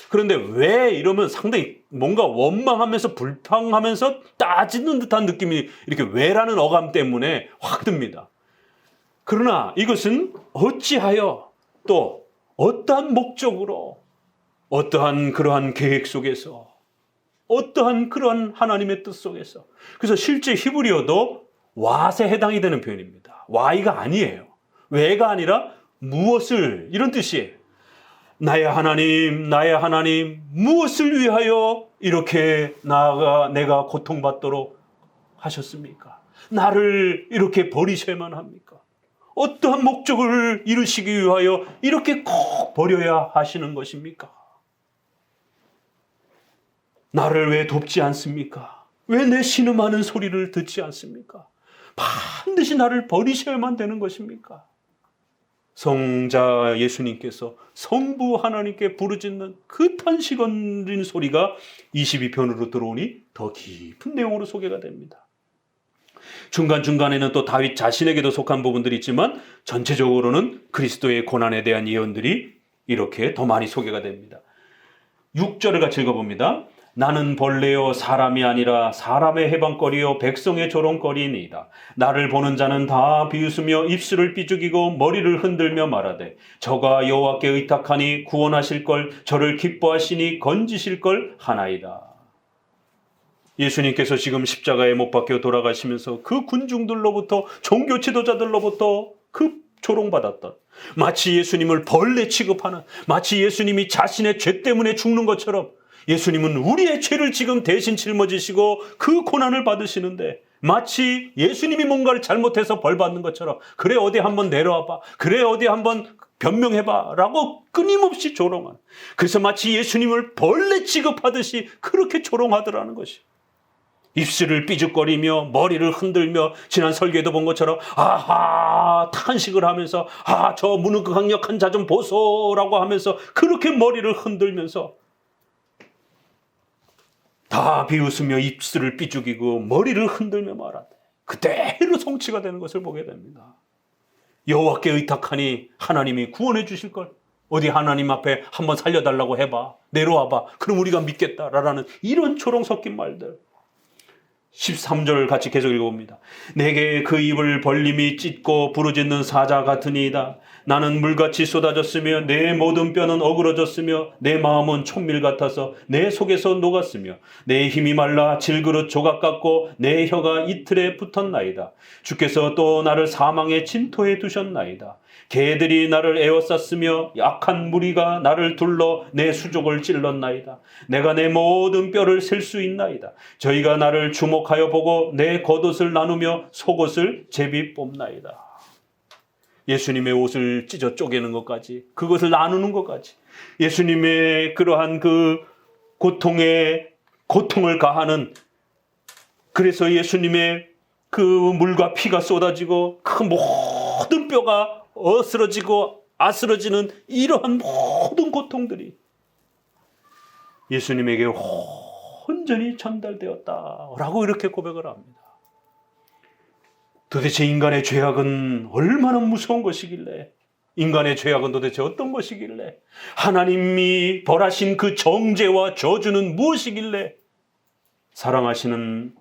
그런데 왜 이러면 상당히 뭔가 원망하면서 불평하면서 따지는 듯한 느낌이 이렇게 왜라는 어감 때문에 확 듭니다. 그러나 이것은 어찌하여 또 어떠한 목적으로 어떠한 그러한 계획 속에서 어떠한 그러한 하나님의 뜻 속에서 그래서 실제 히브리어도 what에 해당이 되는 표현입니다. why가 아니에요. 왜가 아니라 무엇을 이런 뜻이에요. 나의 하나님 무엇을 위하여 이렇게 내가 고통받도록 하셨습니까? 나를 이렇게 버리셔야만 합니까? 어떠한 목적을 이루시기 위하여 이렇게 꼭 버려야 하시는 것입니까? 나를 왜 돕지 않습니까? 왜 내 신음하는 소리를 듣지 않습니까? 반드시 나를 버리셔야만 되는 것입니까? 성자 예수님께서 성부 하나님께 부르짖는 그 탄식 어린 소리가 22편으로 들어오니 더 깊은 내용으로 소개가 됩니다. 중간중간에는 또 다윗 자신에게도 속한 부분들이 있지만 전체적으로는 그리스도의 고난에 대한 예언들이 이렇게 더 많이 소개가 됩니다. 6절을 같이 읽어봅니다. 나는 벌레요 사람이 아니라 사람의 해방거리요 백성의 조롱거리이니이다. 나를 보는 자는 다 비웃으며 입술을 삐죽이고 머리를 흔들며 말하되 저가 여호와께 의탁하니 구원하실 걸 저를 기뻐하시니 건지실 걸 하나이다. 예수님께서 지금 십자가에 못 박혀 돌아가시면서 그 군중들로부터 종교 지도자들로부터 그 조롱받았던 마치 예수님을 벌레 취급하는 마치 예수님이 자신의 죄 때문에 죽는 것처럼 예수님은 우리의 죄를 지금 대신 짊어지시고 그 고난을 받으시는데 마치 예수님이 뭔가를 잘못해서 벌 받는 것처럼 그래 어디 한번 내려와봐 그래 어디 한번 변명해봐 라고 끊임없이 조롱한 그래서 마치 예수님을 벌레 취급하듯이 그렇게 조롱하더라는 것이 입술을 삐죽거리며 머리를 흔들며 지난 설계도 본 것처럼 아하 탄식을 하면서 저 무능강력한 자 좀 보소라고 하면서 그렇게 머리를 흔들면서 다 비웃으며 입술을 삐죽이고 머리를 흔들며 말하되 그대로 성취가 되는 것을 보게 됩니다. 여호와께 의탁하니 하나님이 구원해 주실 걸 어디 하나님 앞에 한번 살려달라고 해봐 내려와봐 그럼 우리가 믿겠다라는 이런 조롱 섞인 말들 13절 같이 계속 읽어봅니다. 내게 그 입을 벌림이 찢고 부르짖는 사자 같으니이다. 나는 물같이 쏟아졌으며 내 모든 뼈는 어그러졌으며 내 마음은 촛밀 같아서 내 속에서 녹았으며 내 힘이 말라 질그릇 조각 같고 내 혀가 이틀에 붙었나이다. 주께서 또 나를 사망의 진토에 두셨나이다. 개들이 나를 에워쌌으며 약한 무리가 나를 둘러 내 수족을 찔렀나이다. 내가 내 모든 뼈를 셀 수 있나이다. 저희가 나를 주목하여 보고 내 겉옷을 나누며 속옷을 제비 뽑나이다. 예수님의 옷을 찢어 쪼개는 것까지 그것을 나누는 것까지 예수님의 그러한 그 고통을 가하는 그래서 예수님의 그 물과 피가 쏟아지고 그 모든 뼈가 어스러지고 아스러지는 이러한 모든 고통들이 예수님에게 온전히 전달되었다라고 이렇게 고백을 합니다. 도대체 인간의 죄악은 얼마나 무서운 것이길래 인간의 죄악은 도대체 어떤 것이길래 하나님이 벌하신 그 정죄와 저주는 무엇이길래 사랑하시는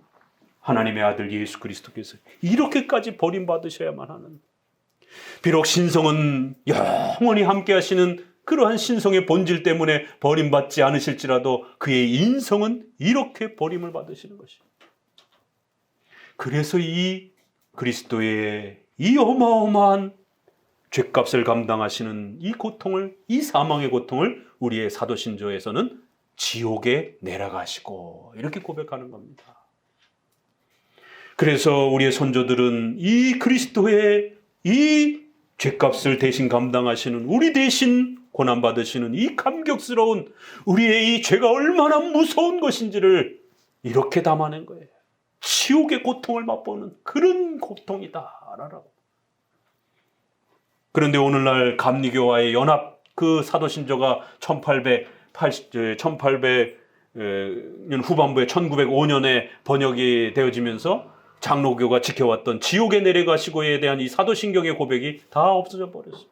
하나님의 아들 예수 그리스도께서 이렇게까지 버림받으셔야만 하는 비록 신성은 영원히 함께 하시는 그러한 신성의 본질 때문에 버림받지 않으실지라도 그의 인성은 이렇게 버림을 받으시는 것입니다. 그래서 이 그리스도의 이 어마어마한 죄값을 감당하시는 이 고통을 이 사망의 고통을 우리의 사도신조에서는 지옥에 내려가시고 이렇게 고백하는 겁니다. 그래서 우리의 선조들은 이 그리스도의 이 죄값을 대신 감당하시는 우리 대신 고난받으시는 이 감격스러운 우리의 이 죄가 얼마나 무서운 것인지를 이렇게 담아낸 거예요. 지옥의 고통을 맛보는 그런 고통이다라고. 그런데 오늘날 감리교와의 연합 그 사도신조가 1800 후반부에 1905년에 번역이 되어지면서 장로교가 지켜왔던 지옥에 내려가시고에 대한 이 사도신경의 고백이 다 없어져 버렸어요.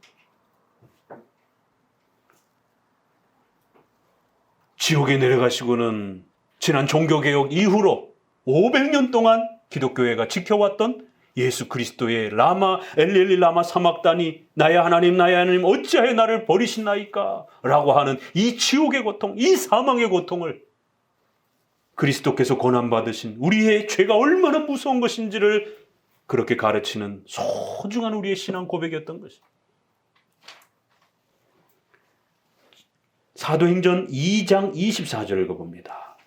지옥에 내려가시고는 지난 종교개혁 이후로 500년 동안 기독교회가 지켜왔던 예수 그리스도의 라마 엘리엘리 라마 사막다니 나의 하나님 어찌하여 나를 버리시나이까 라고 하는 이 지옥의 고통, 이 사망의 고통을 그리스도께서 고난받으신 우리의 죄가 얼마나 무서운 것인지를 그렇게 가르치는 소중한 우리의 신앙 고백이었던 것입니다. 사도행전 2장 24절을 읽어봅니다.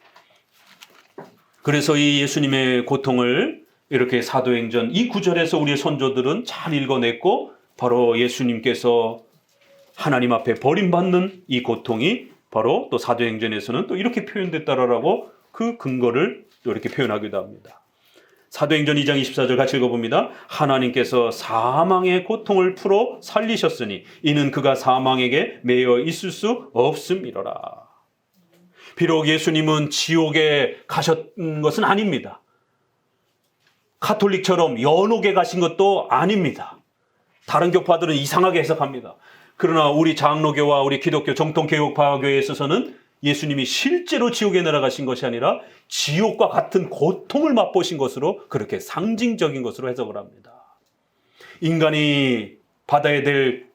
그래서 이 예수님의 고통을 이렇게 사도행전 이 구절에서 우리의 선조들은 잘 읽어냈고, 바로 예수님께서 하나님 앞에 버림받는 이 고통이 바로 또 사도행전에서는 또 이렇게 표현됐다라고 그 근거를 또 이렇게 표현하기도 합니다. 사도행전 2장 24절 같이 읽어봅니다. 하나님께서 사망의 고통을 풀어 살리셨으니 이는 그가 사망에게 매여 있을 수 없음이로라. 비록 예수님은 지옥에 가셨던 것은 아닙니다. 가톨릭처럼 연옥에 가신 것도 아닙니다. 다른 교파들은 이상하게 해석합니다. 그러나 우리 장로교와 우리 기독교 정통개혁파교에 있어서는 예수님이 실제로 지옥에 내려가신 것이 아니라 지옥과 같은 고통을 맛보신 것으로 그렇게 상징적인 것으로 해석을 합니다. 인간이 받아야 될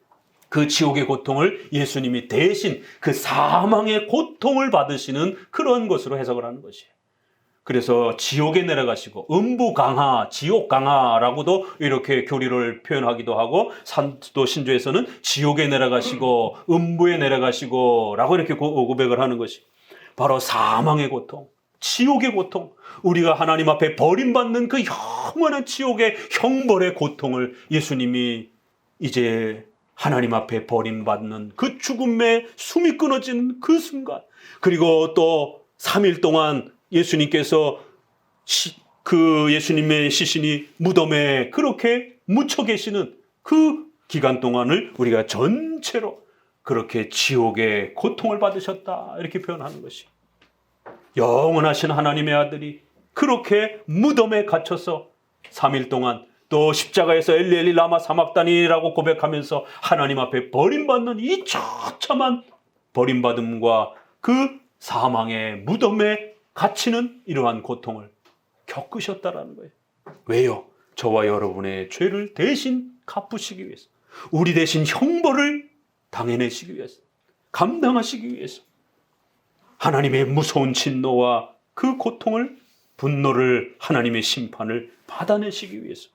그 지옥의 고통을 예수님이 대신 그 사망의 고통을 받으시는 그런 것으로 해석을 하는 것이에요. 그래서 지옥에 내려가시고 음부강하, 지옥강하라고도 이렇게 교리를 표현하기도 하고, 산도 신조에서는 지옥에 내려가시고 음부에 내려가시고 라고 이렇게 고백을 하는 것이 바로 사망의 고통, 지옥의 고통, 우리가 하나님 앞에 버림받는 그 영원한 지옥의 형벌의 고통을 예수님이 이제 하나님 앞에 버림받는 그 죽음에 숨이 끊어진 그 순간, 그리고 또 3일 동안 예수님께서 그 예수님의 시신이 무덤에 그렇게 묻혀 계시는 그 기간 동안을 우리가 전체로 그렇게 지옥의 고통을 받으셨다 이렇게 표현하는 것이, 영원하신 하나님의 아들이 그렇게 무덤에 갇혀서 3일 동안 또 십자가에서 엘리엘리 라마 사막다니라고 고백하면서 하나님 앞에 버림받는 이 처참한 버림받음과 그 사망의 무덤에 갇히는 이러한 고통을 겪으셨다라는 거예요. 왜요? 저와 여러분의 죄를 대신 갚으시기 위해서, 우리 대신 형벌을 당해내시기 위해서, 감당하시기 위해서, 하나님의 무서운 진노와 그 고통을, 분노를, 하나님의 심판을 받아내시기 위해서.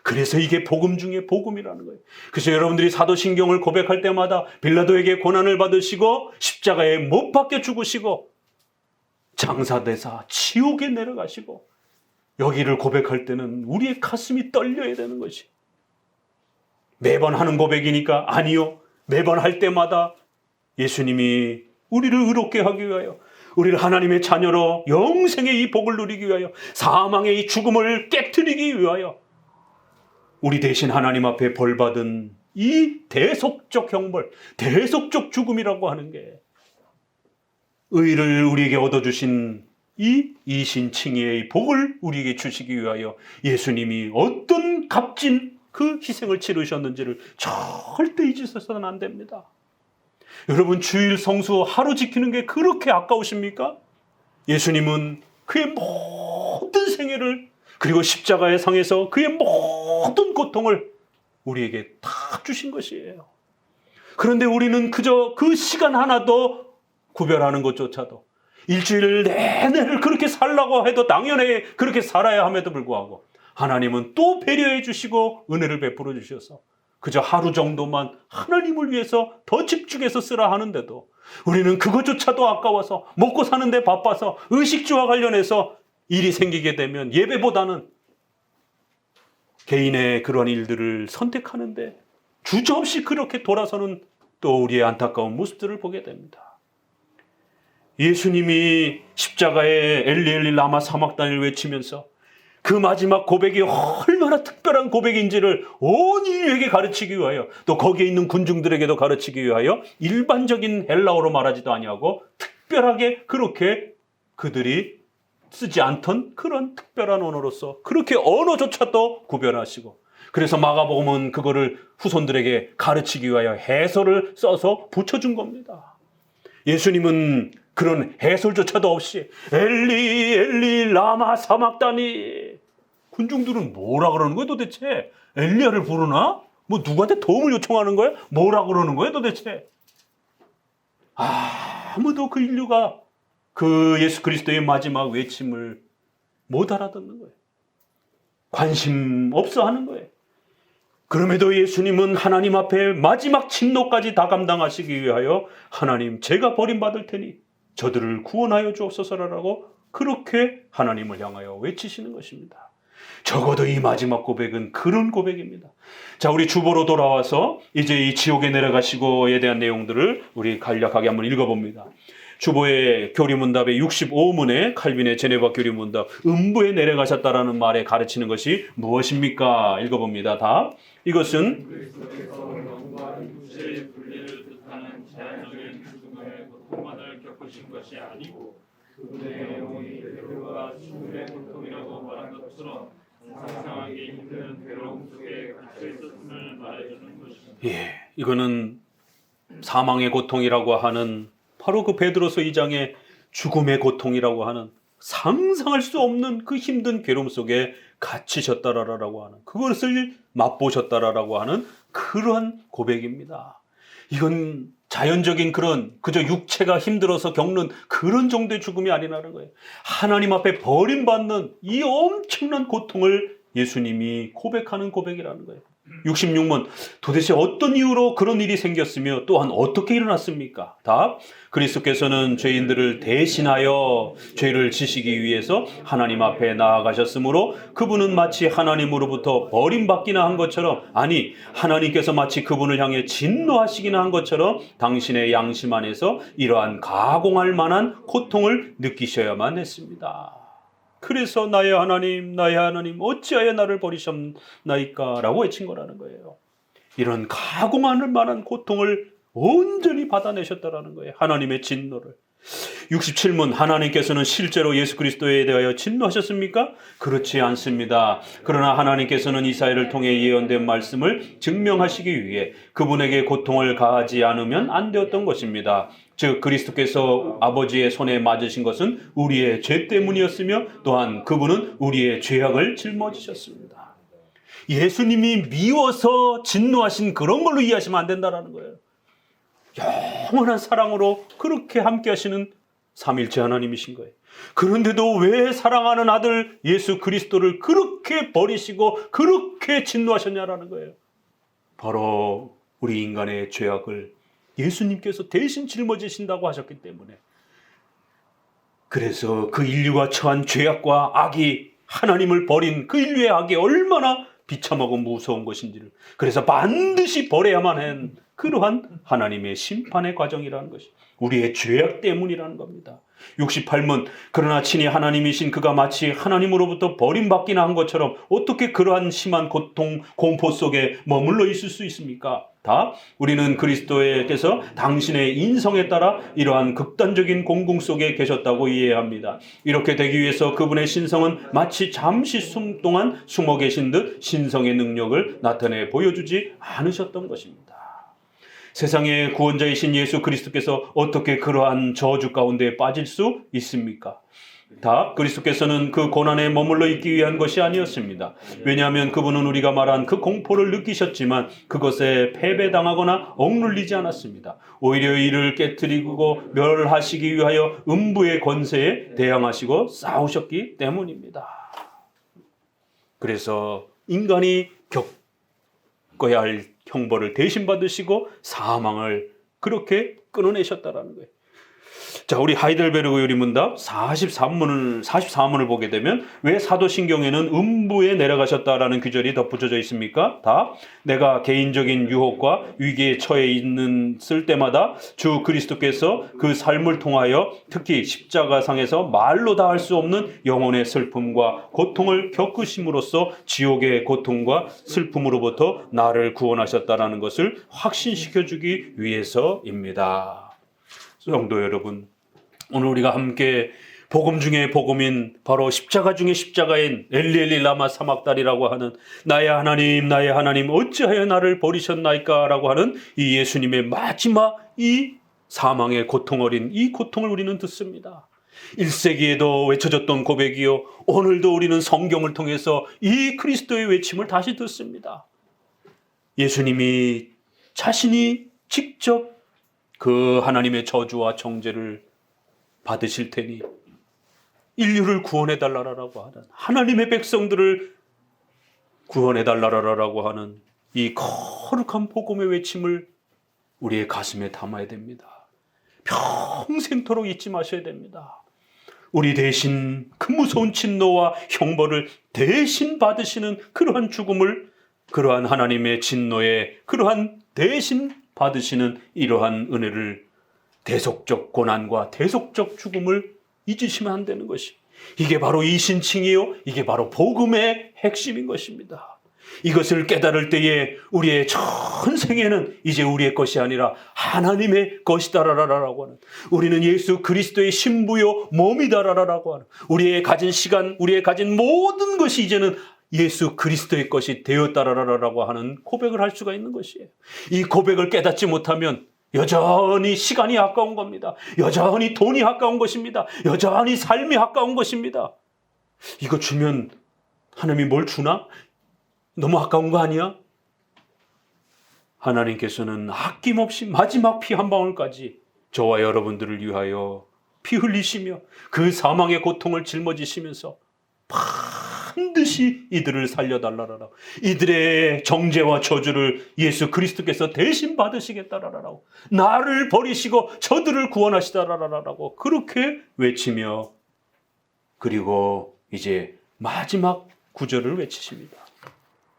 그래서 이게 복음 중에 복음이라는 거예요. 그래서 여러분들이 사도신경을 고백할 때마다 빌라도에게 고난을 받으시고 십자가에 못 박혀 죽으시고 장사되사 지옥에 내려가시고, 여기를 고백할 때는 우리의 가슴이 떨려야 되는 것이, 매번 하는 고백이니까 아니요, 매번 할 때마다 예수님이 우리를 의롭게 하기 위하여, 우리를 하나님의 자녀로 영생의 이 복을 누리기 위하여, 사망의 이 죽음을 깨트리기 위하여 우리 대신 하나님 앞에 벌받은 이 대속적 형벌, 대속적 죽음이라고 하는 게, 의를 우리에게 얻어주신 이 이신칭의의 복을 우리에게 주시기 위하여 예수님이 어떤 값진 그 희생을 치르셨는지를 절대 잊으셔서는 안 됩니다. 여러분, 주일 성수 하루 지키는 게 그렇게 아까우십니까? 예수님은 그의 모든 생애를, 그리고 십자가의 상에서 그의 모든 고통을 우리에게 다 주신 것이에요. 그런데 우리는 그저 그 시간 하나도 구별하는 것조차도, 일주일 내내를 그렇게 살라고 해도 당연히 그렇게 살아야 함에도 불구하고 하나님은 또 배려해 주시고 은혜를 베풀어 주셔서 그저 하루 정도만 하나님을 위해서 더 집중해서 쓰라 하는데도 우리는 그것조차도 아까워서, 먹고 사는데 바빠서 의식주와 관련해서 일이 생기게 되면 예배보다는 개인의 그런 일들을 선택하는데 주저없이 그렇게 돌아서는 또 우리의 안타까운 모습들을 보게 됩니다. 예수님이 십자가에 엘리엘리 라마 사막다니를 외치면서 그 마지막 고백이 얼마나 특별한 고백인지를 온 인류에게 가르치기 위하여, 또 거기에 있는 군중들에게도 가르치기 위하여 일반적인 헬라어로 말하지도 아니하고 특별하게 그렇게 그들이 쓰지 않던 그런 특별한 언어로서 그렇게 언어조차도 구별하시고, 그래서 마가복음은 그거를 후손들에게 가르치기 위하여 해설을 써서 붙여준 겁니다. 예수님은 그런 해설조차도 없이 엘리 엘리 라마 사막다니, 군중들은 뭐라 그러는 거예요 도대체? 엘리야를 부르나? 뭐 누구한테 도움을 요청하는 거예요? 뭐라 그러는 거예요 도대체? 아무도 그 인류가 그 예수 그리스도의 마지막 외침을 못 알아듣는 거예요. 관심 없어 하는 거예요. 그럼에도 예수님은 하나님 앞에 마지막 진노까지 다 감당하시기 위하여 하나님, 제가 버림받을 테니 저들을 구원하여 주옵소서라고 그렇게 하나님을 향하여 외치시는 것입니다. 적어도 이 마지막 고백은 그런 고백입니다. 자, 우리 주보로 돌아와서 이제 이 지옥에 내려가시고에 대한 내용들을 우리 간략하게 한번 읽어봅니다. 주보의 교리문답의 65문에 칼빈의 제네바 교리문답, 음부에 내려가셨다라는 말에 가르치는 것이 무엇입니까? 읽어봅니다. 답. 이것은 그리스도께서 영과 육체의 분리를 뜻하는 제한적인 죽음의 고통만을 겪으신 것이 아니고 그분의 영혼이 괴로움과 죽음의 고통이라고 말한 것처럼 상상하기 힘든 괴로움 속에 갇혀 있었음을 말해주는 것입니다. 예, 이거는 사망의 고통이라고 하는 바로 그 베드로서 2장의 죽음의 고통이라고 하는 상상할 수 없는 그 힘든 괴로움 속에 갇히셨다라고 하는, 그것을 맛보셨다라고 하는 그러한 고백입니다. 이건 자연적인 그런 그저 육체가 힘들어서 겪는 그런 정도의 죽음이 아니라는 거예요. 하나님 앞에 버림받는 이 엄청난 고통을 예수님이 고백하는 고백이라는 거예요. 66문, 도대체 어떤 이유로 그런 일이 생겼으며 또한 어떻게 일어났습니까? 답. 그리스도께서는 죄인들을 대신하여 죄를 지시기 위해서 하나님 앞에 나아가셨으므로 그분은 마치 하나님으로부터 버림받기나 한 것처럼, 아니 하나님께서 마치 그분을 향해 진노하시기나 한 것처럼 당신의 양심 안에서 이러한 가공할 만한 고통을 느끼셔야만 했습니다. 그래서 나의 하나님 어찌하여 나를 버리셨나이까 라고 외친 거라는 거예요. 이런 가공할 만한 고통을 온전히 받아내셨다라는 거예요. 하나님의 진노를. 67문, 하나님께서는 실제로 예수 그리스도에 대하여 진노하셨습니까? 그렇지 않습니다. 그러나 하나님께서는 이사야를 통해 예언된 말씀을 증명하시기 위해 그분에게 고통을 가하지 않으면 안 되었던 것입니다. 즉 그리스도께서 아버지의 손에 맞으신 것은 우리의 죄 때문이었으며 또한 그분은 우리의 죄악을 짊어지셨습니다. 예수님이 미워서 진노하신 그런 걸로 이해하시면 안 된다는 거예요. 영원한 사랑으로 그렇게 함께 하시는 삼일체 하나님이신 거예요. 그런데도 왜 사랑하는 아들 예수 그리스도를 그렇게 버리시고 그렇게 진노하셨냐라는 거예요. 바로 우리 인간의 죄악을 예수님께서 대신 짊어지신다고 하셨기 때문에, 그래서 그 인류가 처한 죄악과 악이, 하나님을 버린 그 인류의 악이 얼마나 비참하고 무서운 것인지를, 그래서 반드시 버려야만 한 그러한 하나님의 심판의 과정이라는 것이 우리의 죄악 때문이라는 겁니다. 68문, 그러나 친히 하나님이신 그가 마치 하나님으로부터 버림받기나 한 것처럼 어떻게 그러한 심한 고통, 공포 속에 머물러 있을 수 있습니까? 다 우리는 그리스도께서 당신의 인성에 따라 이러한 극단적인 공궁 속에 계셨다고 이해합니다. 이렇게 되기 위해서 그분의 신성은 마치 잠시 동안 숨어 계신 듯 신성의 능력을 나타내 보여주지 않으셨던 것입니다. 세상의 구원자이신 예수 그리스도께서 어떻게 그러한 저주 가운데 빠질 수 있습니까? 다 그리스도께서는 그 고난에 머물러 있기 위한 것이 아니었습니다. 왜냐하면 그분은 우리가 말한 그 공포를 느끼셨지만 그것에 패배당하거나 억눌리지 않았습니다. 오히려 이를 깨트리고 멸하시기 위하여 음부의 권세에 대항하시고 싸우셨기 때문입니다. 그래서 인간이 겪어야 할 형벌을 대신 받으시고 사망을 그렇게 끊어내셨다라는 거예요. 자, 우리 하이델베르그 요리문답 44문을 보게 되면 왜 사도신경에는 음부에 내려가셨다라는 규절이 덧붙여져 있습니까? 답. 내가 개인적인 유혹과 위기에 처해 있을 때마다 주 그리스도께서 그 삶을 통하여 특히 십자가상에서 말로 다 할 수 없는 영혼의 슬픔과 고통을 겪으심으로써 지옥의 고통과 슬픔으로부터 나를 구원하셨다라는 것을 확신시켜주기 위해서입니다. 성도 여러분, 오늘 우리가 함께 복음 중에 복음인 바로 십자가 중에 십자가인 엘리엘리 라마 사막다리라고 하는 나의 하나님 어찌하여 나를 버리셨나이까 라고 하는 이 예수님의 마지막 이 사망의 고통 어린 이 고통을 우리는 듣습니다. 1세기에도 외쳐졌던 고백이요, 오늘도 우리는 성경을 통해서 이 그리스도의 외침을 다시 듣습니다. 예수님이 자신이 직접 그 하나님의 저주와 정죄를 받으실 테니 인류를 구원해 달라라고 하는, 하나님의 백성들을 구원해 달라라고 하는 이 거룩한 복음의 외침을 우리의 가슴에 담아야 됩니다. 평생토록 잊지 마셔야 됩니다. 우리 대신 그 무서운 진노와 형벌을 대신 받으시는 그러한 죽음을, 그러한 하나님의 진노에 그러한 대신 받으시는 이러한 은혜를, 대속적 고난과 대속적 죽음을 잊으시면 안 되는 것이, 이게 바로 이 신칭이요, 이게 바로 복음의 핵심인 것입니다. 이것을 깨달을 때에 우리의 전생에는 이제 우리의 것이 아니라 하나님의 것이다라고 하는, 우리는 예수 그리스도의 신부요 몸이다라고 하는, 우리의 가진 시간, 우리의 가진 모든 것이 이제는 예수 그리스도의 것이 되었다라고 하는 고백을 할 수가 있는 것이에요. 이 고백을 깨닫지 못하면 여전히 시간이 아까운 겁니다. 여전히 돈이 아까운 것입니다. 여전히 삶이 아까운 것입니다. 이거 주면 하나님이 뭘 주나? 너무 아까운 거 아니야? 하나님께서는 아낌없이 마지막 피 한 방울까지 저와 여러분들을 위하여 피 흘리시며 그 사망의 고통을 짊어지시면서 반드시 이들을 살려달라라, 이들의 정죄와 저주를 예수 그리스도께서 대신 받으시겠다라고, 나를 버리시고 저들을 구원하시다라고 그렇게 외치며, 그리고 이제 마지막 구절을 외치십니다.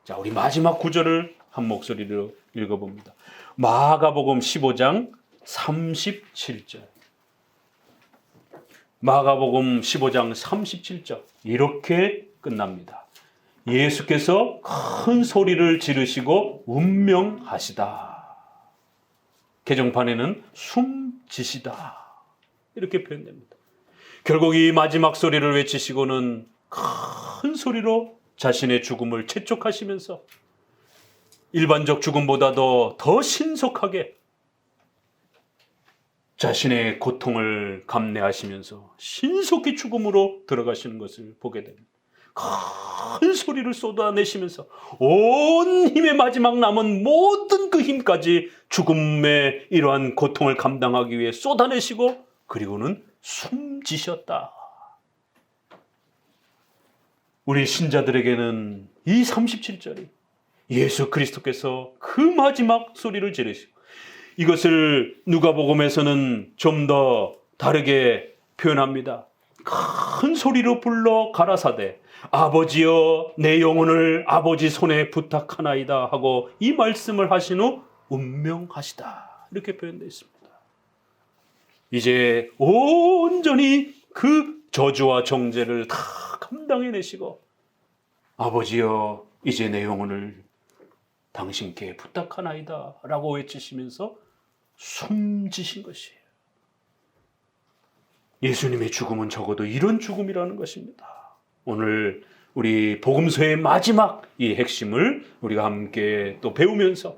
자, 우리 마지막 구절을 한 목소리로 읽어봅니다. 마가복음 15장 37절. 마가복음 15장 37절. 이렇게 끝납니다. 예수께서 큰 소리를 지르시고 운명하시다. 개정판에는 숨지시다. 이렇게 표현됩니다. 결국 이 마지막 소리를 외치시고는 큰 소리로 자신의 죽음을 채촉하시면서 일반적 죽음보다도 더 신속하게 자신의 고통을 감내하시면서 신속히 죽음으로 들어가시는 것을 보게 됩니다. 큰 소리를 쏟아내시면서 온 힘의 마지막 남은 모든 그 힘까지 죽음의 이러한 고통을 감당하기 위해 쏟아내시고, 그리고는 숨지셨다. 우리 신자들에게는 이 37절이 예수 그리스도께서 그 마지막 소리를 지르시고, 이것을 누가복음에서는 좀 더 다르게 표현합니다. 큰 소리로 불러 가라사대 아버지여 내 영혼을 아버지 손에 부탁하나이다 하고 이 말씀을 하신 후 운명하시다. 이렇게 표현되어 있습니다. 이제 온전히 그 저주와 정죄를 다 감당해내시고, 아버지여 이제 내 영혼을 당신께 부탁하나이다 라고 외치시면서 숨지신 것이에요. 예수님의 죽음은 적어도 이런 죽음이라는 것입니다. 오늘 우리 복음서의 마지막 이 핵심을 우리가 함께 또 배우면서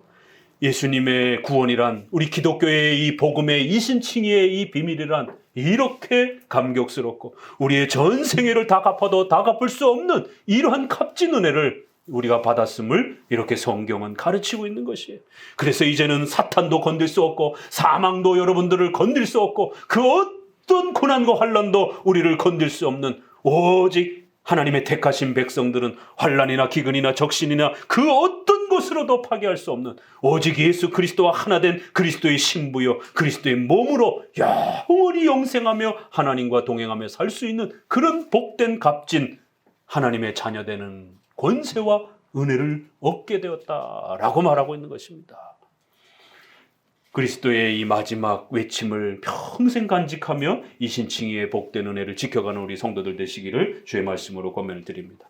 예수님의 구원이란, 우리 기독교의 이 복음의 이신칭의의 이 비밀이란 이렇게 감격스럽고 우리의 전생애를 다 갚아도 다 갚을 수 없는 이러한 값진 은혜를 우리가 받았음을 이렇게 성경은 가르치고 있는 것이에요. 그래서 이제는 사탄도 건들 수 없고 사망도 여러분들을 건들 수 없고 그 어떤 고난과 환난도 우리를 건들 수 없는, 오직 하나님의 택하신 백성들은 환난이나 기근이나 적신이나 그 어떤 것으로도 파괴할 수 없는 오직 예수 그리스도와 하나 된 그리스도의 신부요 그리스도의 몸으로 영원히 영생하며 하나님과 동행하며 살 수 있는 그런 복된 값진 하나님의 자녀되는 권세와 은혜를 얻게 되었다라고 말하고 있는 것입니다. 그리스도의 이 마지막 외침을 평생 간직하며 이신칭의의 복된 은혜를 지켜가는 우리 성도들 되시기를 주의 말씀으로 권면을 드립니다.